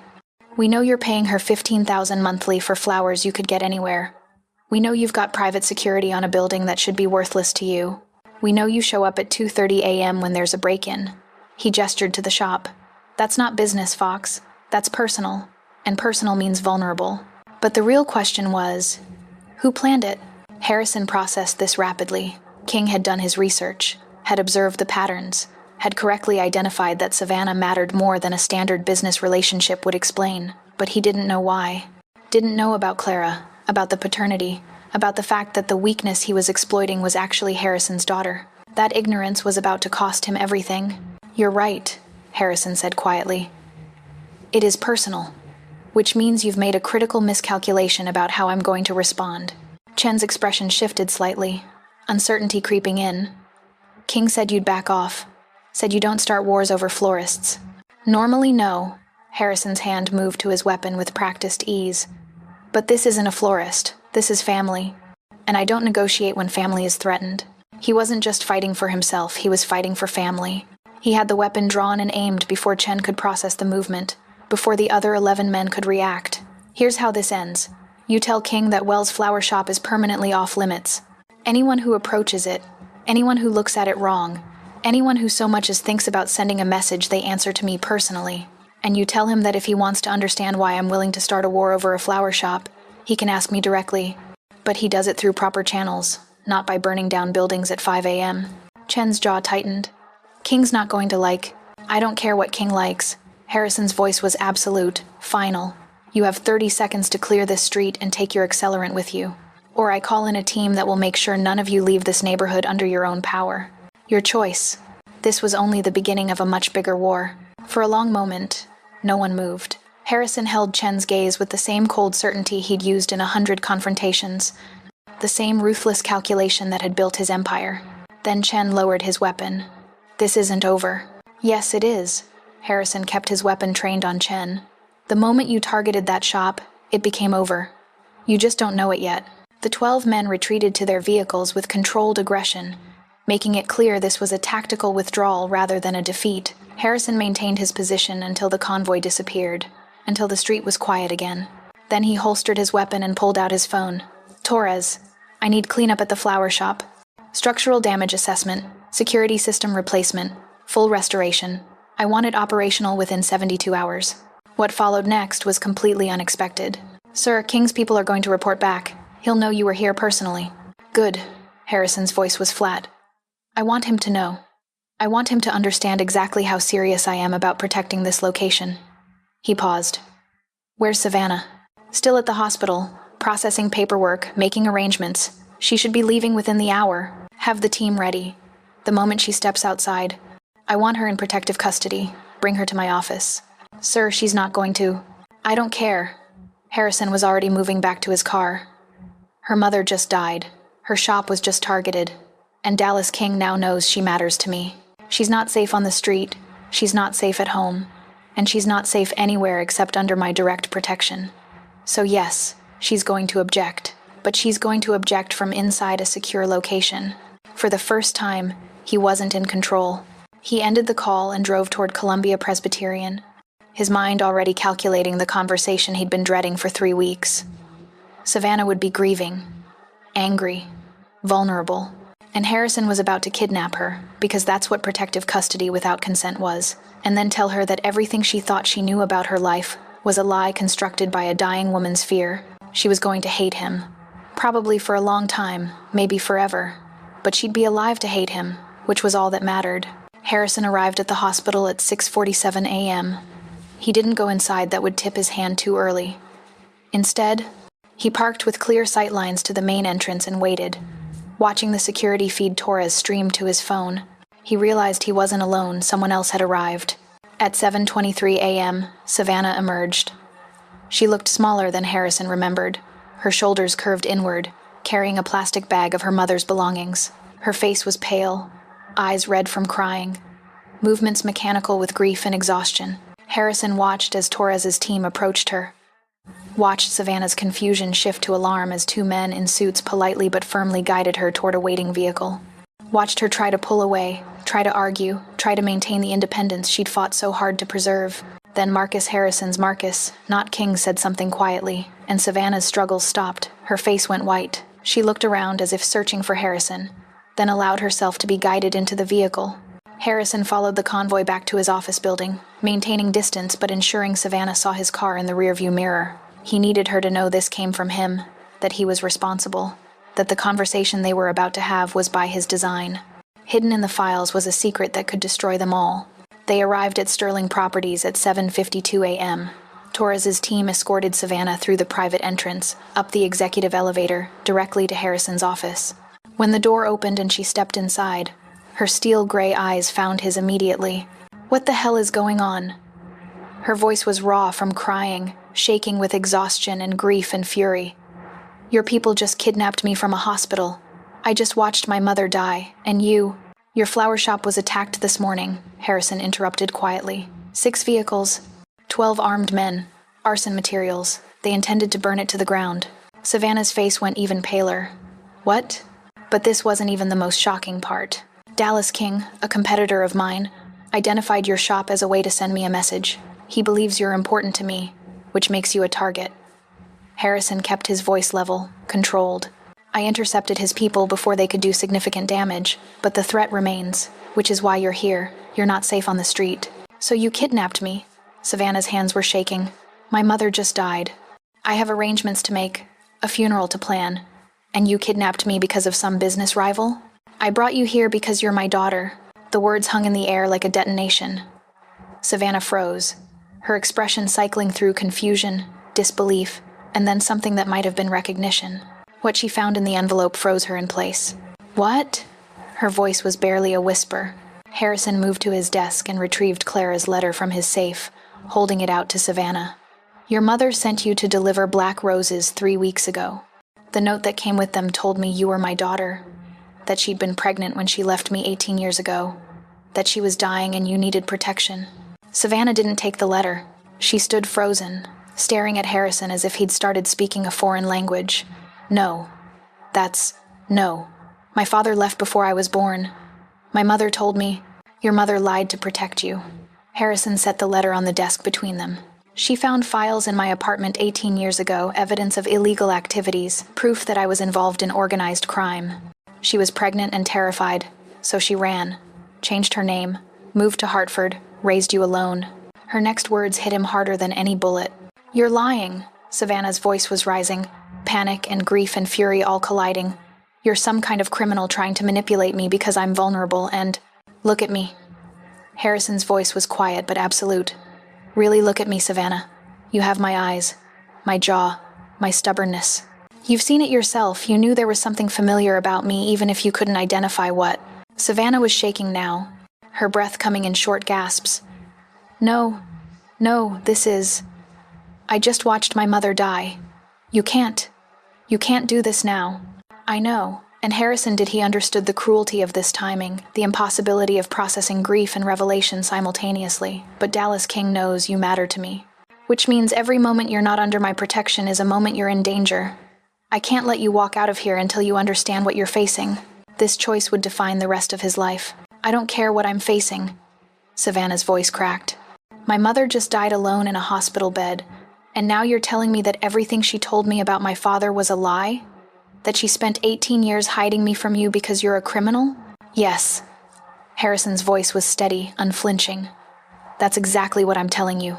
We know you're paying her $15,000 monthly for flowers you could get anywhere. We know you've got private security on a building that should be worthless to you. We know you show up at 2:30 a.m. when there's a break-in. He gestured to the shop. That's not business, Fox. That's personal. And personal means vulnerable. But the real question was, who planned it? Harrison processed this rapidly. King had done his research, had observed the patterns, had correctly identified that Savannah mattered more than a standard business relationship would explain, but he didn't know why. Didn't know about Clara, about the paternity, about the fact that the weakness he was exploiting was actually Harrison's daughter. That ignorance was about to cost him everything. You're right, Harrison said quietly. It is personal, which means you've made a critical miscalculation about how I'm going to respond. Chen's expression shifted slightly, uncertainty creeping in. King said you'd back off, said you don't start wars over florists. Normally, no. Harrison's hand moved to his weapon with practiced ease. But this isn't a florist, this is family. And I don't negotiate when family is threatened. He wasn't just fighting for himself, he was fighting for family. He had the weapon drawn and aimed before Chen could process the movement, before the other 11 men could react. Here's how this ends. You tell King that Wells Flower Shop is permanently off limits. Anyone who approaches it, anyone who looks at it wrong, anyone who so much as thinks about sending a message they answer to me personally. And you tell him that if he wants to understand why I'm willing to start a war over a flower shop, he can ask me directly. But he does it through proper channels, not by burning down buildings at 5 a.m. Chen's jaw tightened. King's not going to like. I don't care what King likes. Harrison's voice was absolute, final. You have 30 seconds to clear this street and take your accelerant with you. Or I call in a team that will make sure none of you leave this neighborhood under your own power. Your choice. This was only the beginning of a much bigger war. For a long moment, no one moved. Harrison held Chen's gaze with the same cold certainty he'd used in 100 confrontations, the same ruthless calculation that had built his empire. Then Chen lowered his weapon. This isn't over. Yes, it is. Harrison kept his weapon trained on Chen. The moment you targeted that shop, it became over. You just don't know it yet. The 12 men retreated to their vehicles with controlled aggression, making it clear this was a tactical withdrawal rather than a defeat. Harrison maintained his position until the convoy disappeared, until the street was quiet again. Then he holstered his weapon and pulled out his phone. Torres, I need cleanup at the flower shop. Structural damage assessment, security system replacement, full restoration. I want it operational within 72 hours. What followed next was completely unexpected. Sir, King's people are going to report back. He'll know you were here personally. Good. Harrison's voice was flat. I want him to know. I want him to understand exactly how serious I am about protecting this location. He paused. Where's Savannah? Still at the hospital, processing paperwork, making arrangements. She should be leaving within the hour. Have the team ready. The moment she steps outside. I want her in protective custody. Bring her to my office. Sir, she's not going to. I don't care. Harrison was already moving back to his car. Her mother just died. Her shop was just targeted. And Dallas King now knows she matters to me. She's not safe on the street. She's not safe at home. And she's not safe anywhere except under my direct protection. So yes, she's going to object. But she's going to object from inside a secure location. For the first time, he wasn't in control. He ended the call and drove toward Columbia Presbyterian, his mind already calculating the conversation he'd been dreading for 3 weeks. Savannah would be grieving, angry, vulnerable, and Harrison was about to kidnap her, because that's what protective custody without consent was, and then tell her that everything she thought she knew about her life was a lie constructed by a dying woman's fear. She was going to hate him. Probably for a long time, maybe forever. But she'd be alive to hate him, which was all that mattered. Harrison arrived at the hospital at 6:47 a.m. He didn't go inside, that would tip his hand too early. Instead, he parked with clear sight lines to the main entrance and waited, watching the security feed Torres stream to his phone. He realized he wasn't alone, someone else had arrived. At 7:23 a.m., Savannah emerged. She looked smaller than Harrison remembered, her shoulders curved inward, carrying a plastic bag of her mother's belongings. Her face was pale, eyes red from crying, movements mechanical with grief and exhaustion. Harrison watched as Torres's team approached her, watched Savannah's confusion shift to alarm as 2 men in suits politely but firmly guided her toward a waiting vehicle. Watched her try to pull away, try to argue, try to maintain the independence she'd fought so hard to preserve. Then Marcus Harrison's Marcus, not King, said something quietly, and Savannah's struggles stopped. Her face went white. She looked around as if searching for Harrison, then allowed herself to be guided into the vehicle. Harrison followed the convoy back to his office building, maintaining distance but ensuring Savannah saw his car in the rearview mirror. He needed her to know this came from him, that he was responsible, that the conversation they were about to have was by his design. Hidden in the files was a secret that could destroy them all. They arrived at Sterling Properties at 7:52 a.m. Torres's team escorted Savannah through the private entrance, up the executive elevator, directly to Harrison's office. When the door opened and she stepped inside, her steel-gray eyes found his immediately. What the hell is going on? Her voice was raw from crying, shaking with exhaustion and grief and fury. Your people just kidnapped me from a hospital. I just watched my mother die, and your flower shop was attacked this morning, Harrison interrupted quietly. 6 vehicles, 12 armed men, arson materials. They intended to burn it to the ground. Savannah's face went even paler. What? But this wasn't even the most shocking part. Dallas King, a competitor of mine, identified your shop as a way to send me a message. He believes you're important to me, which makes you a target. Harrison kept his voice level, controlled. I intercepted his people before they could do significant damage, but the threat remains, which is why you're here. You're not safe on the street. So you kidnapped me. Savannah's hands were shaking. My mother just died. I have arrangements to make, a funeral to plan, and you kidnapped me because of some business rival? I brought you here because you're my daughter. The words hung in the air like a detonation. Savannah froze, her expression cycling through confusion, disbelief, and then something that might have been recognition. What she found in the envelope froze her in place. What? Her voice was barely a whisper. Harrison moved to his desk and retrieved Clara's letter from his safe, holding it out to Savannah. Your mother sent you to deliver black roses 3 weeks ago. The note that came with them told me you were my daughter, that she'd been pregnant when she left me 18 years ago, that she was dying and you needed protection. Savannah didn't take the letter. She stood frozen, staring at Harrison as if he'd started speaking a foreign language. No. No. My father left before I was born. My mother told me, your mother lied to protect you. Harrison set the letter on the desk between them. She found files in my apartment 18 years ago, evidence of illegal activities, proof that I was involved in organized crime. She was pregnant and terrified, so she ran, changed her name, moved to Hartford, raised you alone. Her next words hit him harder than any bullet. You're lying. Savannah's voice was rising, panic and grief and fury all colliding. You're some kind of criminal trying to manipulate me because I'm vulnerable and... Look at me. Harrison's voice was quiet but absolute. Really look at me, Savannah. You have my eyes, my jaw, my stubbornness. You've seen it yourself. You knew there was something familiar about me even if you couldn't identify what. Savannah was shaking now, her breath coming in short gasps. No, no, I just watched my mother die. You can't do this now. I know. And Harrison did he understood the cruelty of this timing, the impossibility of processing grief and revelation simultaneously. But Dallas King knows you matter to me. Which means every moment you're not under my protection is a moment you're in danger. I can't let you walk out of here until you understand what you're facing. This choice would define the rest of his life. I don't care what I'm facing. Savannah's voice cracked. My mother just died alone in a hospital bed, and now you're telling me that everything she told me about my father was a lie? That she spent 18 years hiding me from you because you're a criminal? Yes. Harrison's voice was steady, unflinching. That's exactly what I'm telling you.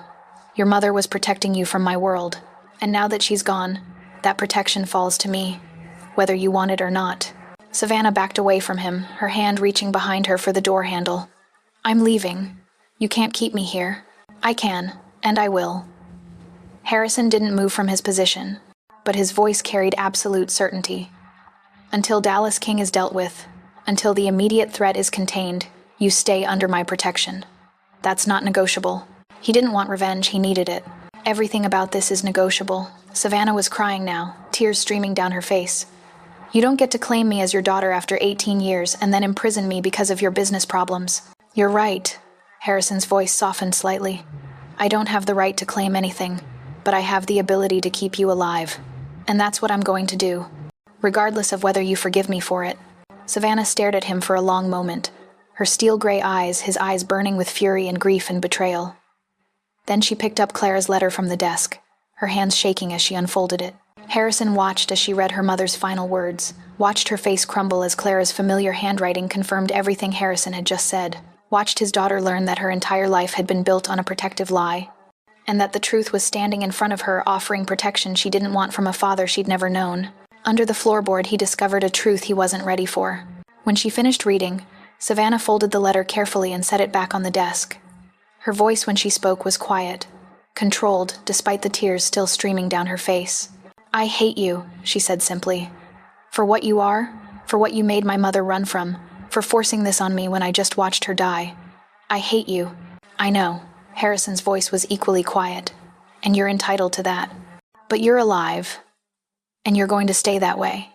Your mother was protecting you from my world, and now that she's gone, that protection falls to me, whether you want it or not. Savannah backed away from him, her hand reaching behind her for the door handle. I'm leaving. You can't keep me here. I can, and I will. Harrison didn't move from his position, but his voice carried absolute certainty. Until Dallas King is dealt with, until the immediate threat is contained, you stay under my protection. That's not negotiable. He didn't want revenge, he needed it. Everything about this is negotiable. Savannah was crying now, tears streaming down her face. You don't get to claim me as your daughter after 18 years and then imprison me because of your business problems. You're right. Harrison's voice softened slightly. I don't have the right to claim anything, but I have the ability to keep you alive. And that's what I'm going to do, regardless of whether you forgive me for it. Savannah stared at him for a long moment, her steel gray eyes, his eyes burning with fury and grief and betrayal. Then she picked up Clara's letter from the desk, her hands shaking as she unfolded it. Harrison watched as she read her mother's final words, watched her face crumble as Clara's familiar handwriting confirmed everything Harrison had just said, watched his daughter learn that her entire life had been built on a protective lie, and that the truth was standing in front of her, offering protection she didn't want from a father she'd never known. Under the floorboard, he discovered a truth he wasn't ready for. When she finished reading, Savannah folded the letter carefully and set it back on the desk. Her voice when she spoke was quiet, controlled, despite the tears still streaming down her face. I hate you, she said simply. For what you are, for what you made my mother run from, for forcing this on me when I just watched her die. I hate you. I know. Harrison's voice was equally quiet, and you're entitled to that. But you're alive, and you're going to stay that way.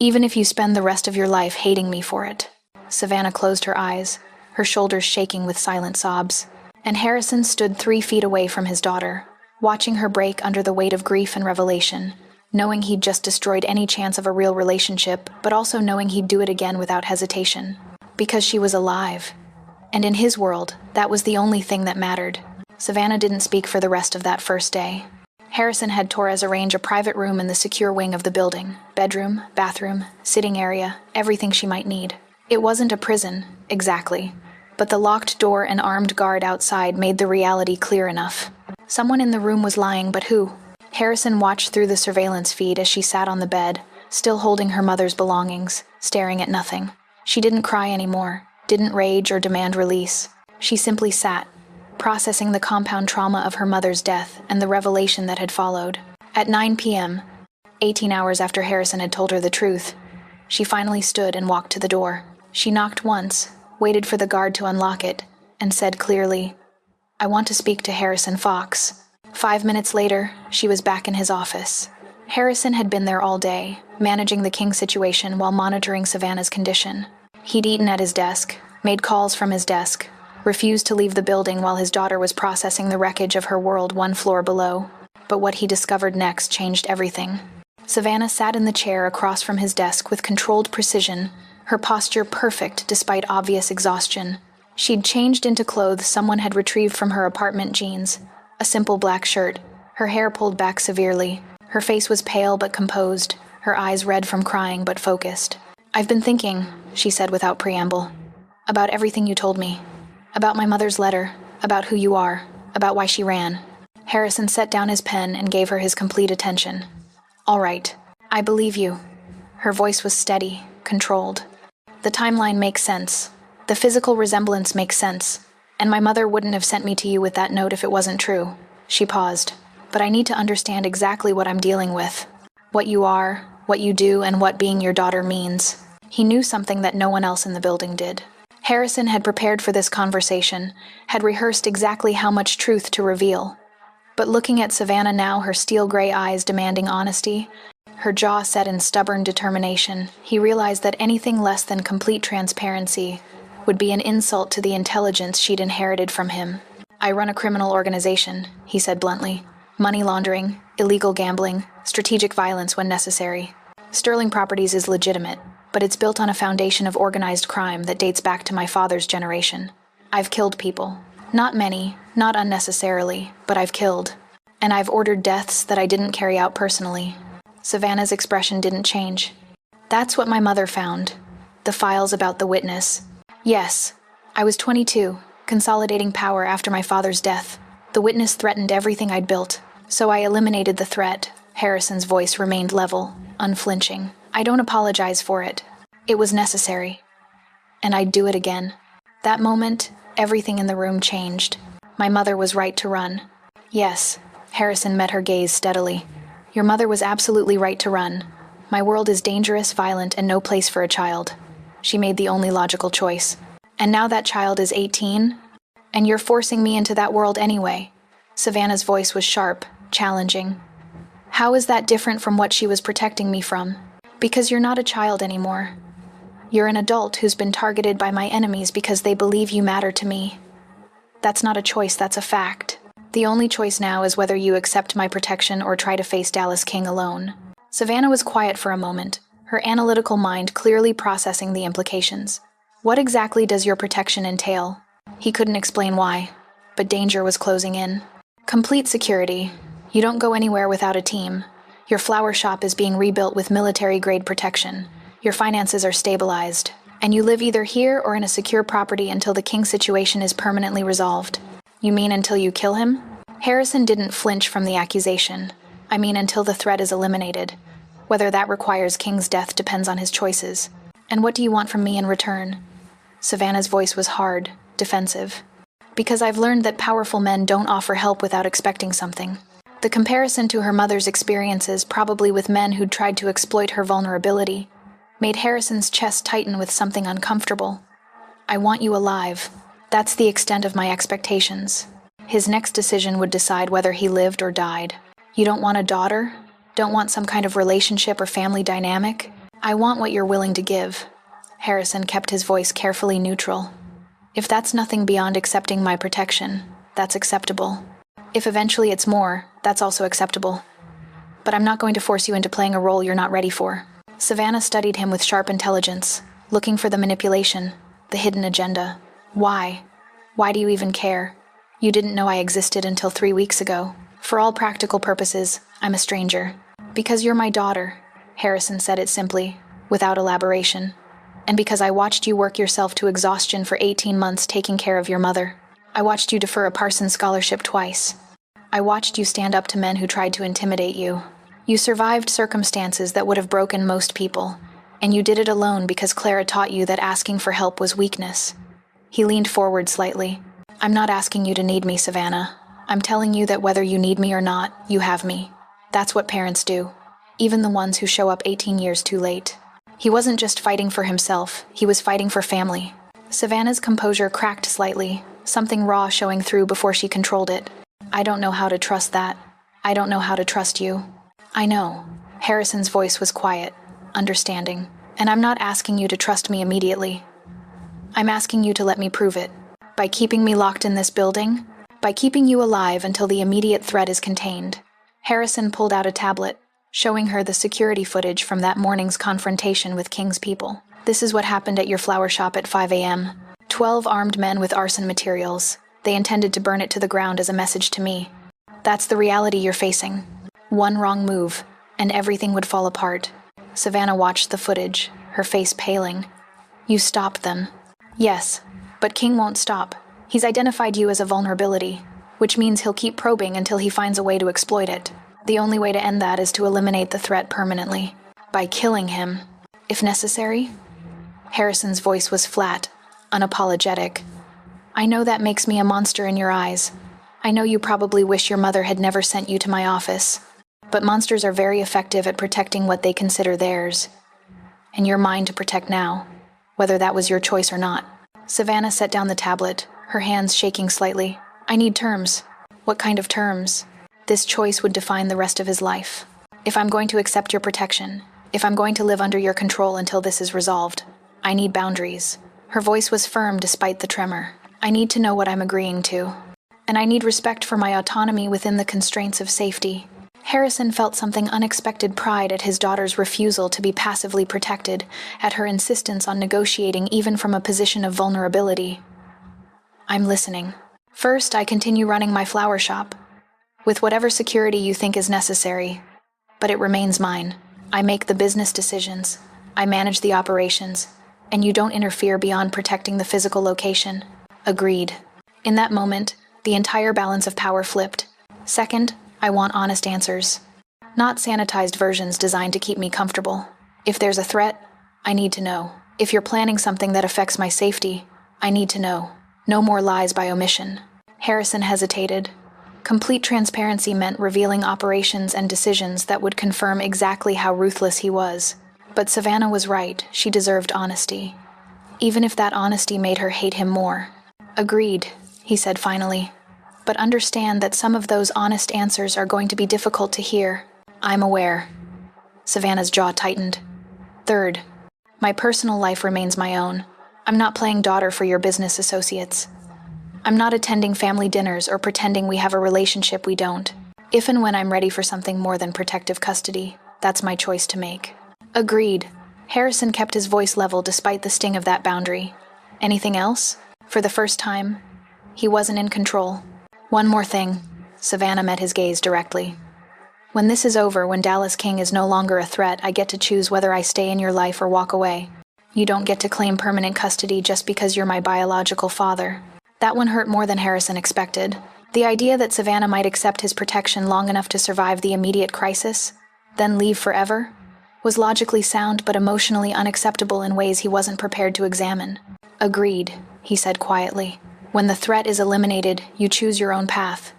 Even if you spend the rest of your life hating me for it. Savannah closed her eyes, her shoulders shaking with silent sobs, and Harrison stood 3 feet away from his daughter, watching her break under the weight of grief and revelation, knowing he'd just destroyed any chance of a real relationship, but also knowing he'd do it again without hesitation. Because she was alive. And in his world, that was the only thing that mattered. Savannah didn't speak for the rest of that first day. Harrison had Torres arrange a private room in the secure wing of the building. Bedroom, bathroom, sitting area, everything she might need. It wasn't a prison, exactly, but the locked door and armed guard outside made the reality clear enough. Someone in the room was lying, but who? Harrison watched through the surveillance feed as she sat on the bed, still holding her mother's belongings, staring at nothing. She didn't cry anymore, didn't rage or demand release. She simply sat, processing the compound trauma of her mother's death and the revelation that had followed. At 9 p.m., 18 hours after Harrison had told her the truth, she finally stood and walked to the door. She knocked once, waited for the guard to unlock it, and said clearly, I want to speak to Harrison Fox. 5 minutes later, she was back in his office. Harrison had been there all day, managing the King situation while monitoring Savannah's condition. He'd eaten at his desk, made calls from his desk, refused to leave the building while his daughter was processing the wreckage of her world 1 floor below. But what he discovered next changed everything. Savannah sat in the chair across from his desk with controlled precision, her posture perfect despite obvious exhaustion. She'd changed into clothes someone had retrieved from her apartment jeans, a simple black shirt, her hair pulled back severely. Her face was pale but composed, her eyes red from crying but focused. I've been thinking, she said without preamble, about everything you told me, about my mother's letter, about who you are, about why she ran. Harrison set down his pen and gave her his complete attention. All right, I believe you. Her voice was steady, controlled. The timeline makes sense. The physical resemblance makes sense. And my mother wouldn't have sent me to you with that note if it wasn't true. She paused. But I need to understand exactly what I'm dealing with. What you are, what you do, and what being your daughter means. He knew something that no one else in the building did. Harrison had prepared for this conversation, had rehearsed exactly how much truth to reveal. But looking at Savannah now, her steel-gray eyes demanding honesty, her jaw set in stubborn determination, he realized that anything less than complete transparency would be an insult to the intelligence she'd inherited from him. "I run a criminal organization," he said bluntly. "Money laundering, illegal gambling, strategic violence when necessary. Sterling Properties is legitimate, but it's built on a foundation of organized crime that dates back to my father's generation. I've killed people. Not many, not unnecessarily, but I've killed. And I've ordered deaths that I didn't carry out personally." Savannah's expression didn't change. "That's what my mother found. The files about the witness. Yes, I was 22, consolidating power after my father's death. The witness threatened everything I'd built, so I eliminated the threat." Harrison's voice remained level, unflinching. "I don't apologize for it. It was necessary. And I'd do it again." That moment, everything in the room changed. "My mother was right to run." "Yes." Harrison met her gaze steadily. "Your mother was absolutely right to run. My world is dangerous, violent, and no place for a child. She made the only logical choice. And now that child is 18? And you're forcing me into that world anyway." Savannah's voice was sharp, challenging. "How is that different from what she was protecting me from? Because you're not a child anymore. You're an adult who's been targeted by my enemies because they believe you matter to me. That's not a choice, that's a fact. The only choice now is whether you accept my protection or try to face Dallas King alone." Savannah was quiet for a moment, her analytical mind clearly processing the implications. "What exactly does your protection entail?" He couldn't explain why, but danger was closing in. "Complete security. You don't go anywhere without a team. Your flower shop is being rebuilt with military-grade protection. Your finances are stabilized. And you live either here or in a secure property until the King situation is permanently resolved." "You mean until you kill him?" Harrison didn't flinch from the accusation. "I mean until the threat is eliminated. Whether that requires King's death depends on his choices. And what do you want from me in return?" Savannah's voice was hard, defensive. "Because I've learned that powerful men don't offer help without expecting something." The comparison to her mother's experiences, probably with men who'd tried to exploit her vulnerability, made Harrison's chest tighten with something uncomfortable. "I want you alive. That's the extent of my expectations." His next decision would decide whether he lived or died. "You don't want a daughter? Don't want some kind of relationship or family dynamic? I want what you're willing to give." Harrison kept his voice carefully neutral. "If that's nothing beyond accepting my protection, that's acceptable. If eventually it's more, that's also acceptable. But I'm not going to force you into playing a role you're not ready for." Savannah studied him with sharp intelligence, looking for the manipulation, the hidden agenda. "Why? Why do you even care? You didn't know I existed until 3 weeks ago. For all practical purposes, I'm a stranger." "Because you're my daughter," Harrison said it simply, without elaboration. "And because I watched you work yourself to exhaustion for 18 months taking care of your mother. I watched you defer a Parsons scholarship twice. I watched you stand up to men who tried to intimidate you. You survived circumstances that would have broken most people, and you did it alone because Clara taught you that asking for help was weakness." He leaned forward slightly. "I'm not asking you to need me, Savannah. I'm telling you that whether you need me or not, you have me. That's what parents do, even the ones who show up 18 years too late." He wasn't just fighting for himself, he was fighting for family. Savannah's composure cracked slightly, something raw showing through before she controlled it. "I don't know how to trust that. I don't know how to trust you." "I know." Harrison's voice was quiet, understanding. "And I'm not asking you to trust me immediately. I'm asking you to let me prove it. By keeping me locked in this building, by keeping you alive until the immediate threat is contained." Harrison pulled out a tablet, showing her the security footage from that morning's confrontation with King's people. "This is what happened at your flower shop at 5 a.m. 12 armed men with arson materials. They intended to burn it to the ground as a message to me. That's the reality you're facing. One wrong move, and everything would fall apart." Savannah watched the footage, her face paling. "You stopped them." "Yes, but King won't stop. He's identified you as a vulnerability, which means he'll keep probing until he finds a way to exploit it. The only way to end that is to eliminate the threat permanently. By killing him, if necessary." Harrison's voice was flat, unapologetic. "I know that makes me a monster in your eyes. I know you probably wish your mother had never sent you to my office. But monsters are very effective at protecting what they consider theirs. And you're mine to protect now, whether that was your choice or not." Savannah set down the tablet, her hands shaking slightly. I need terms. What kind of terms? This choice would define the rest of his life. If I'm going to accept your protection, if I'm going to live under your control until this is resolved, I need boundaries. Her voice was firm despite the tremor. I need to know what I'm agreeing to. And I need respect for my autonomy within the constraints of safety. Harrison felt something unexpected pride at his daughter's refusal to be passively protected, at her insistence on negotiating even from a position of vulnerability. I'm listening. First, I continue running my flower shop, with whatever security you think is necessary, but it remains mine. I make the business decisions, I manage the operations, and you don't interfere beyond protecting the physical location. Agreed. In that moment, the entire balance of power flipped. Second, I want honest answers. Not sanitized versions designed to keep me comfortable. If there's a threat, I need to know. If you're planning something that affects my safety, I need to know. No more lies by omission. Harrison hesitated. Complete transparency meant revealing operations and decisions that would confirm exactly how ruthless he was. But Savannah was right, she deserved honesty. Even if that honesty made her hate him more. Agreed, he said finally. But understand that some of those honest answers are going to be difficult to hear. I'm aware. Savannah's jaw tightened. Third, my personal life remains my own. I'm not playing daughter for your business associates. I'm not attending family dinners or pretending we have a relationship we don't. If and when I'm ready for something more than protective custody, that's my choice to make. Agreed. Harrison kept his voice level despite the sting of that boundary. Anything else? For the first time, he wasn't in control. One more thing. Savannah met his gaze directly. When this is over, when Dallas King is no longer a threat, I get to choose whether I stay in your life or walk away. You don't get to claim permanent custody just because you're my biological father. That one hurt more than Harrison expected. The idea that Savannah might accept his protection long enough to survive the immediate crisis, then leave forever, was logically sound but emotionally unacceptable in ways he wasn't prepared to examine. Agreed, he said quietly. When the threat is eliminated, you choose your own path.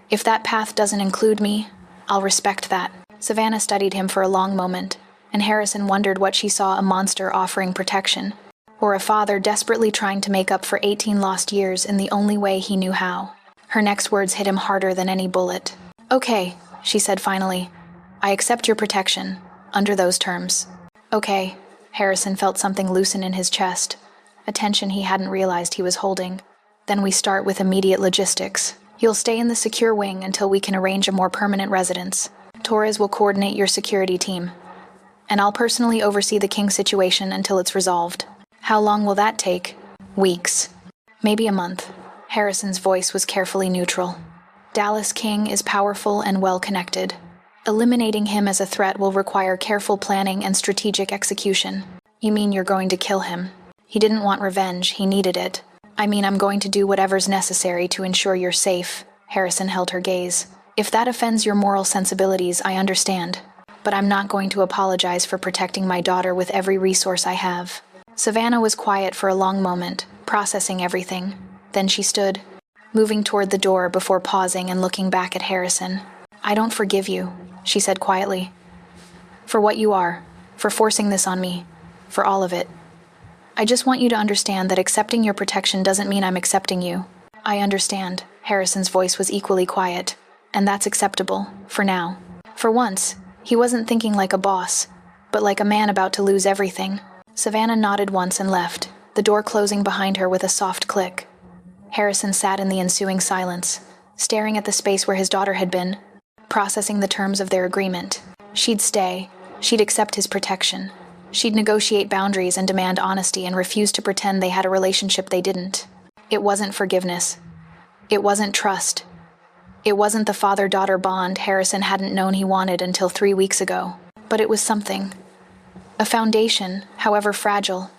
If that path doesn't include me, I'll respect that. Savannah studied him for a long moment, and Harrison wondered what she saw: a monster offering protection, or a father desperately trying to make up for 18 lost years in the only way he knew how. Her next words hit him harder than any bullet. Okay, she said finally. I accept your protection, under those terms. Okay, Harrison felt something loosen in his chest, a tension he hadn't realized he was holding. Then we start with immediate logistics. You'll stay in the secure wing until we can arrange a more permanent residence. Torres will coordinate your security team. And I'll personally oversee the King situation until it's resolved. How long will that take? Weeks. Maybe a month. Harrison's voice was carefully neutral. Dallas King is powerful and well-connected. Eliminating him as a threat will require careful planning and strategic execution. You mean you're going to kill him? He didn't want revenge, he needed it. I mean, I'm going to do whatever's necessary to ensure you're safe. Harrison held her gaze. If that offends your moral sensibilities, I understand. But I'm not going to apologize for protecting my daughter with every resource I have. Savannah was quiet for a long moment, processing everything. Then she stood, moving toward the door before pausing and looking back at Harrison. I don't forgive you, she said quietly. For what you are, for forcing this on me, for all of it. I just want you to understand that accepting your protection doesn't mean I'm accepting you. I understand. Harrison's voice was equally quiet, and that's acceptable, for now. For once, he wasn't thinking like a boss, but like a man about to lose everything. Savannah nodded once and left, the door closing behind her with a soft click. Harrison sat in the ensuing silence, staring at the space where his daughter had been, processing the terms of their agreement. She'd stay. She'd accept his protection. She'd negotiate boundaries and demand honesty and refuse to pretend they had a relationship they didn't. It wasn't forgiveness. It wasn't trust. It wasn't the father-daughter bond Harrison hadn't known he wanted until 3 weeks ago. But it was something. A foundation, however fragile,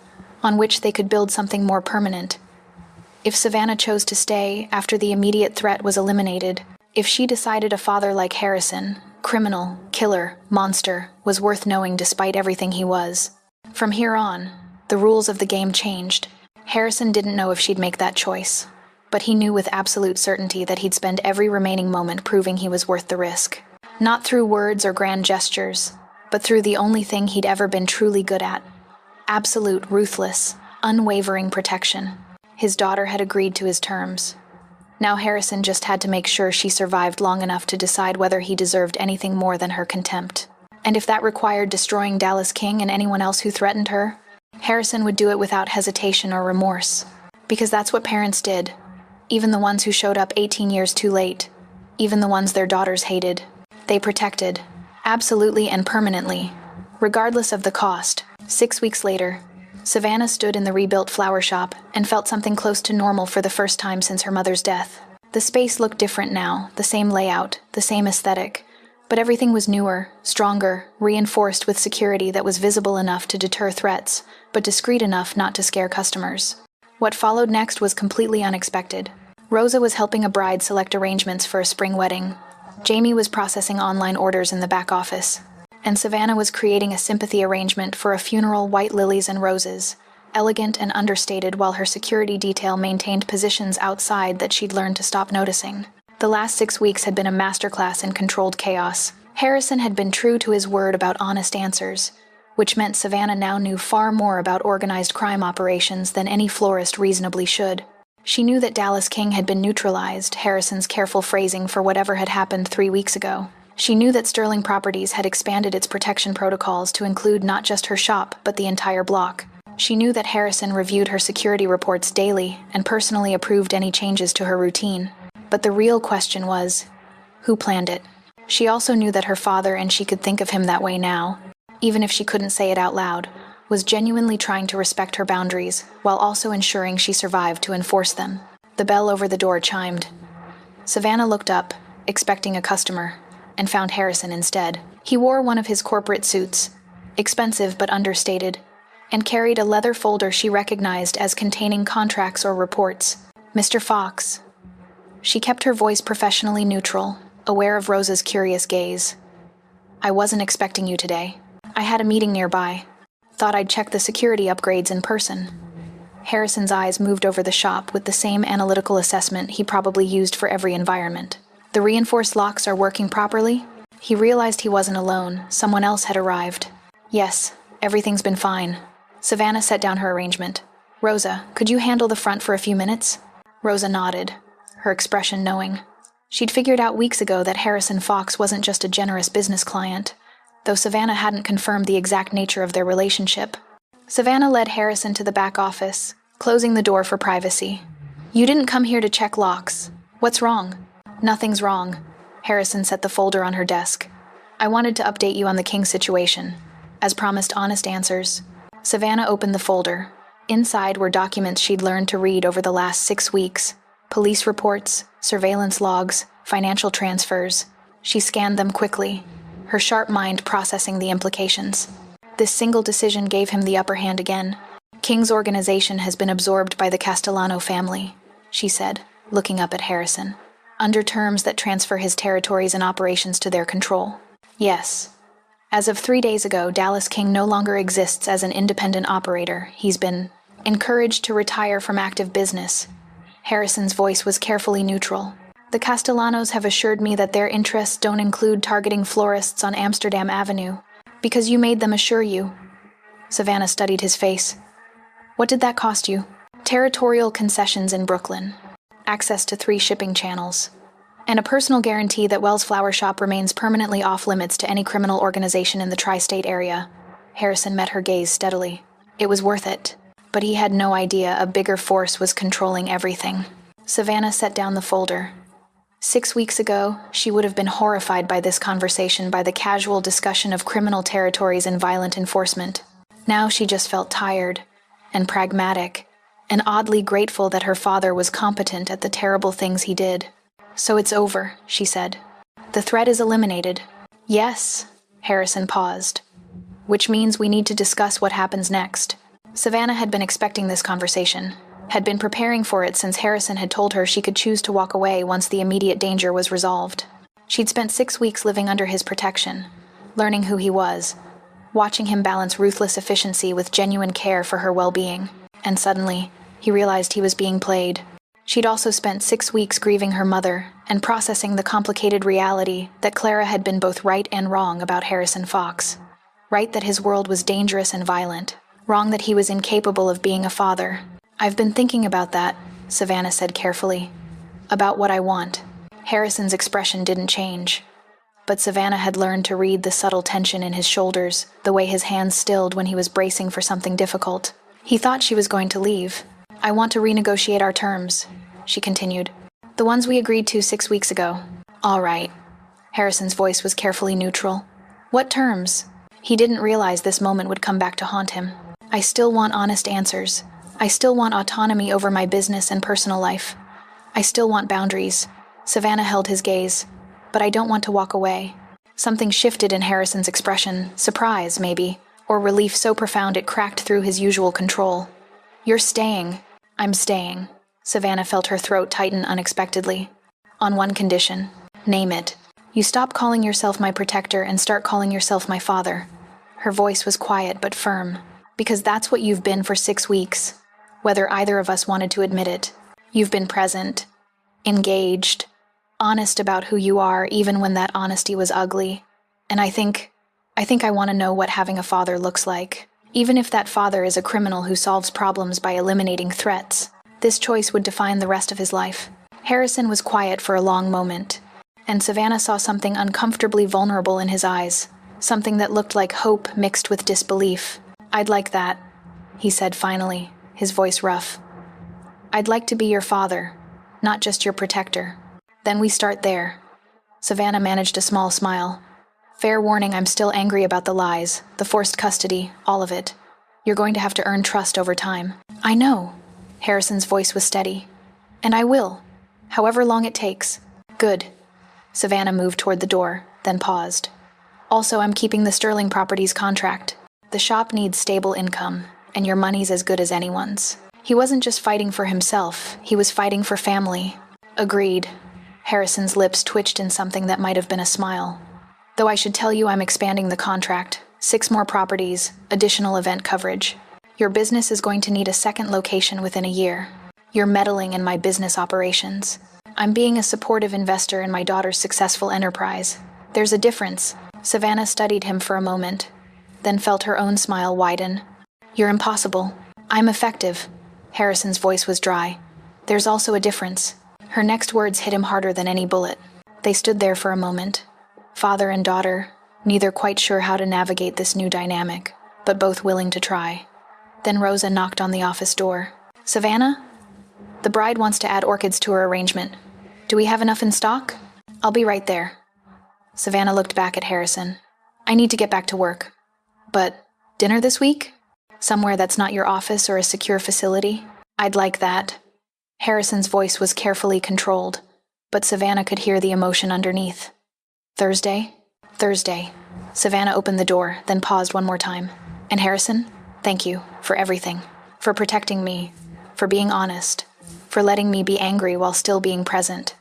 on which they could build something more permanent. If Savannah chose to stay after the immediate threat was eliminated, if she decided a father like Harrison, criminal, killer, monster, was worth knowing despite everything he was. From here on, the rules of the game changed. Harrison didn't know if she'd make that choice, but he knew with absolute certainty that he'd spend every remaining moment proving he was worth the risk. Not through words or grand gestures, but through the only thing he'd ever been truly good at. Absolute, ruthless, unwavering protection. His daughter had agreed to his terms. Now Harrison just had to make sure she survived long enough to decide whether he deserved anything more than her contempt. And if that required destroying Dallas King and anyone else who threatened her, Harrison would do it without hesitation or remorse. Because that's what parents did. Even the ones who showed up 18 years too late. Even the ones their daughters hated. They protected. Absolutely and permanently. Regardless of the cost. 6 weeks later, Savannah stood in the rebuilt flower shop and felt something close to normal for the first time since her mother's death. The space looked different now, the same layout, the same aesthetic. But everything was newer, stronger, reinforced with security that was visible enough to deter threats, but discreet enough not to scare customers. What followed next was completely unexpected. Rosa was helping a bride select arrangements for a spring wedding. Jamie was processing online orders in the back office. And Savannah was creating a sympathy arrangement for a funeral, white lilies and roses, elegant and understated, while her security detail maintained positions outside that she'd learned to stop noticing. The last 6 weeks had been a masterclass in controlled chaos. Harrison had been true to his word about honest answers, which meant Savannah now knew far more about organized crime operations than any florist reasonably should. She knew that Dallas King had been neutralized, Harrison's careful phrasing for whatever had happened 3 weeks ago. She knew that Sterling Properties had expanded its protection protocols to include not just her shop, but the entire block. She knew that Harrison reviewed her security reports daily and personally approved any changes to her routine. But the real question was, who planned it? She also knew that her father, and she could think of him that way now, even if she couldn't say it out loud, was genuinely trying to respect her boundaries, while also ensuring she survived to enforce them. The bell over the door chimed. Savannah looked up, expecting a customer, and found Harrison instead. He wore one of his corporate suits, expensive but understated, and carried a leather folder she recognized as containing contracts or reports. Mr. Fox. She kept her voice professionally neutral, aware of Rosa's curious gaze. I wasn't expecting you today. I had a meeting nearby. Thought I'd check the security upgrades in person. Harrison's eyes moved over the shop with the same analytical assessment he probably used for every environment. The reinforced locks are working properly? He realized he wasn't alone. Someone else had arrived. Yes, everything's been fine. Savannah set down her arrangement. Rosa, could you handle the front for a few minutes? Rosa nodded, her expression knowing. She'd figured out weeks ago that Harrison Fox wasn't just a generous business client, though Savannah hadn't confirmed the exact nature of their relationship. Savannah led Harrison to the back office, closing the door for privacy. You didn't come here to check locks. What's wrong? Nothing's wrong. Harrison set the folder on her desk. I wanted to update you on the King situation. As promised, honest answers. Savannah opened the folder. Inside were documents she'd learned to read over the last 6 weeks. Police reports, surveillance logs, financial transfers. She scanned them quickly, her sharp mind processing the implications. This single decision gave him the upper hand again. King's organization has been absorbed by the Castellano family, she said, looking up at Harrison. Under terms that transfer his territories and operations to their control. Yes. As of 3 days ago, Dallas King no longer exists as an independent operator. He's been encouraged to retire from active business. Harrison's voice was carefully neutral. The Castellanos have assured me that their interests don't include targeting florists on Amsterdam Avenue, because you made them assure you. Savannah studied his face. What did that cost you? Territorial concessions in Brooklyn. Access to 3 shipping channels, and a personal guarantee that Wells Flower Shop remains permanently off-limits to any criminal organization in the tri-state area. Harrison met her gaze steadily. It was worth it, but he had no idea a bigger force was controlling everything. Savannah set down the folder. 6 weeks ago, she would have been horrified by this conversation, by the casual discussion of criminal territories and violent enforcement. Now she just felt tired and pragmatic, and oddly grateful that her father was competent at the terrible things he did. So it's over, she said. The threat is eliminated. Yes, Harrison paused. Which means we need to discuss what happens next. Savannah had been expecting this conversation, had been preparing for it since Harrison had told her she could choose to walk away once the immediate danger was resolved. She'd spent 6 weeks living under his protection, learning who he was, watching him balance ruthless efficiency with genuine care for her well-being. And suddenly, he realized he was being played. She'd also spent 6 weeks grieving her mother and processing the complicated reality that Clara had been both right and wrong about Harrison Fox. Right that his world was dangerous and violent. Wrong that he was incapable of being a father. I've been thinking about that, Savannah said carefully. About what I want. Harrison's expression didn't change. But Savannah had learned to read the subtle tension in his shoulders, the way his hands stilled when he was bracing for something difficult. He thought she was going to leave. I want to renegotiate our terms, she continued. The ones we agreed to 6 weeks ago. All right. Harrison's voice was carefully neutral. What terms? He didn't realize this moment would come back to haunt him. I still want honest answers. I still want autonomy over my business and personal life. I still want boundaries. Savannah held his gaze. But I don't want to walk away. Something shifted in Harrison's expression, surprise, maybe, or relief so profound it cracked through his usual control. You're staying. I'm staying. Savannah felt her throat tighten unexpectedly. On one condition. Name it. You stop calling yourself my protector and start calling yourself my father. Her voice was quiet but firm. Because that's what you've been for 6 weeks. Whether either of us wanted to admit it. You've been present. Engaged. Honest about who you are, even when that honesty was ugly. And I think I want to know what having a father looks like. Even if that father is a criminal who solves problems by eliminating threats, this choice would define the rest of his life. Harrison was quiet for a long moment, and Savannah saw something uncomfortably vulnerable in his eyes, something that looked like hope mixed with disbelief. I'd like that, he said finally, his voice rough. I'd like to be your father, not just your protector. Then we start there. Savannah managed a small smile. Fair warning, I'm still angry about the lies, the forced custody, all of it. You're going to have to earn trust over time. I know. Harrison's voice was steady. And I will. However long it takes. Good. Savannah moved toward the door, then paused. Also, I'm keeping the Sterling Properties contract. The shop needs stable income, and your money's as good as anyone's. He wasn't just fighting for himself, he was fighting for family. Agreed. Harrison's lips twitched in something that might have been a smile. Though I should tell you I'm expanding the contract. 6 more properties, additional event coverage. Your business is going to need a second location within a year. You're meddling in my business operations. I'm being a supportive investor in my daughter's successful enterprise. There's a difference. Savannah studied him for a moment, then felt her own smile widen. You're impossible. I'm effective. Harrison's voice was dry. There's also a difference. Her next words hit him harder than any bullet. They stood there for a moment. Father and daughter, neither quite sure how to navigate this new dynamic, but both willing to try. Then Rosa knocked on the office door. Savannah? The bride wants to add orchids to her arrangement. Do we have enough in stock? I'll be right there. Savannah looked back at Harrison. I need to get back to work. But dinner this week? Somewhere that's not your office or a secure facility? I'd like that. Harrison's voice was carefully controlled, but Savannah could hear the emotion underneath. Thursday? Thursday. Savannah opened the door, then paused one more time. And Harrison, thank you for everything. For protecting me. For being honest. For letting me be angry while still being present.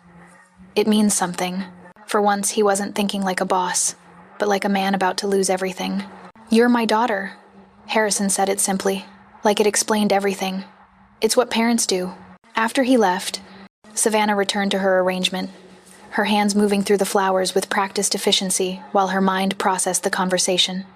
It means something. For once, he wasn't thinking like a boss, but like a man about to lose everything. You're my daughter. Harrison said it simply, like it explained everything. It's what parents do. After he left, Savannah returned to her arrangement, her hands moving through the flowers with practiced efficiency while her mind processed the conversation.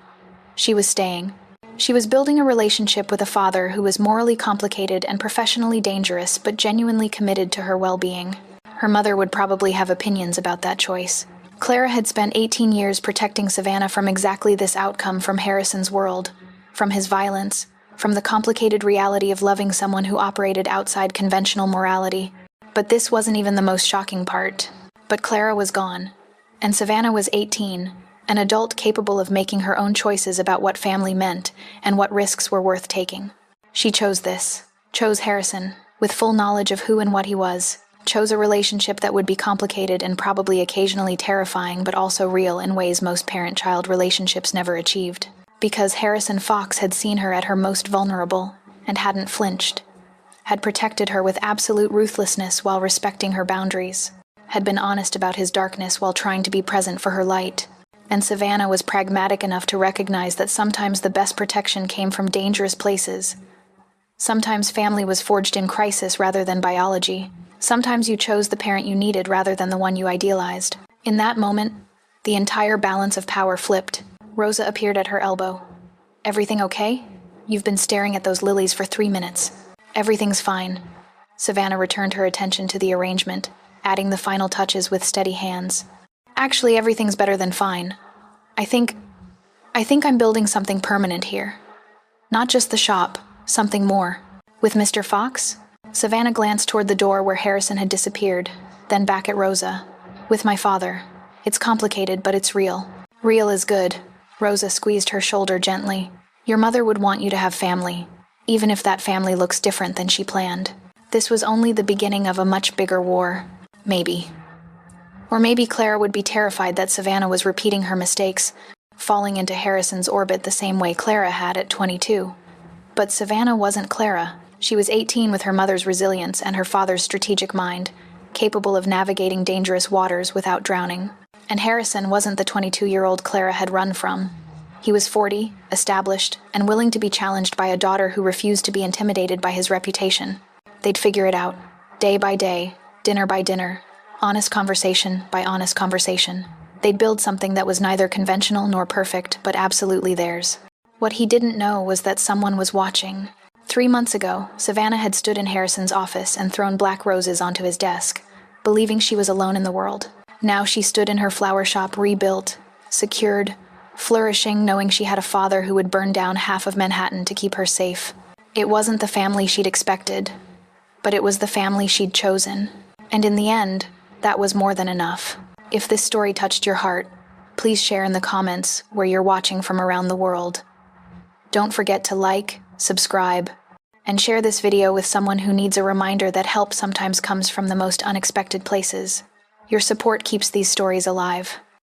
She was staying. She was building a relationship with a father who was morally complicated and professionally dangerous but genuinely committed to her well-being. Her mother would probably have opinions about that choice. Clara had spent 18 years protecting Savannah from exactly this outcome from Harrison's world, from his violence, from the complicated reality of loving someone who operated outside conventional morality. But this wasn't even the most shocking part. But Clara was gone, and Savannah was 18, an adult capable of making her own choices about what family meant and what risks were worth taking. She chose this, chose Harrison, with full knowledge of who and what he was, chose a relationship that would be complicated and probably occasionally terrifying but also real in ways most parent-child relationships never achieved. Because Harrison Fox had seen her at her most vulnerable and hadn't flinched, had protected her with absolute ruthlessness while respecting her boundaries, had been honest about his darkness while trying to be present for her light. And Savannah was pragmatic enough to recognize that sometimes the best protection came from dangerous places. Sometimes family was forged in crisis rather than biology. Sometimes you chose the parent you needed rather than the one you idealized. In that moment, the entire balance of power flipped. Rosa appeared at her elbow. Everything okay? You've been staring at those lilies for 3 minutes. Everything's fine. Savannah returned her attention to the arrangement, adding the final touches with steady hands. Actually, everything's better than fine. I think I'm building something permanent here. Not just the shop, something more. With Mr. Fox? Savannah glanced toward the door where Harrison had disappeared, then back at Rosa. With my father. It's complicated, but it's real. Real is good. Rosa squeezed her shoulder gently. Your mother would want you to have family, even if that family looks different than she planned. This was only the beginning of a much bigger war. Maybe. Or maybe Clara would be terrified that Savannah was repeating her mistakes, falling into Harrison's orbit the same way Clara had at 22. But Savannah wasn't Clara. She was 18 with her mother's resilience and her father's strategic mind, capable of navigating dangerous waters without drowning. And Harrison wasn't the 22-year-old Clara had run from. He was 40, established, and willing to be challenged by a daughter who refused to be intimidated by his reputation. They'd figure it out, day by day, dinner by dinner, honest conversation by honest conversation. They'd build something that was neither conventional nor perfect, but absolutely theirs. What he didn't know was that someone was watching. 3 months ago, Savannah had stood in Harrison's office and thrown black roses onto his desk, believing she was alone in the world. Now she stood in her flower shop rebuilt, secured, flourishing, knowing she had a father who would burn down half of Manhattan to keep her safe. It wasn't the family she'd expected, but it was the family she'd chosen. And in the end, that was more than enough. If this story touched your heart, please share in the comments where you're watching from around the world. Don't forget to like, subscribe, and share this video with someone who needs a reminder that help sometimes comes from the most unexpected places. Your support keeps these stories alive.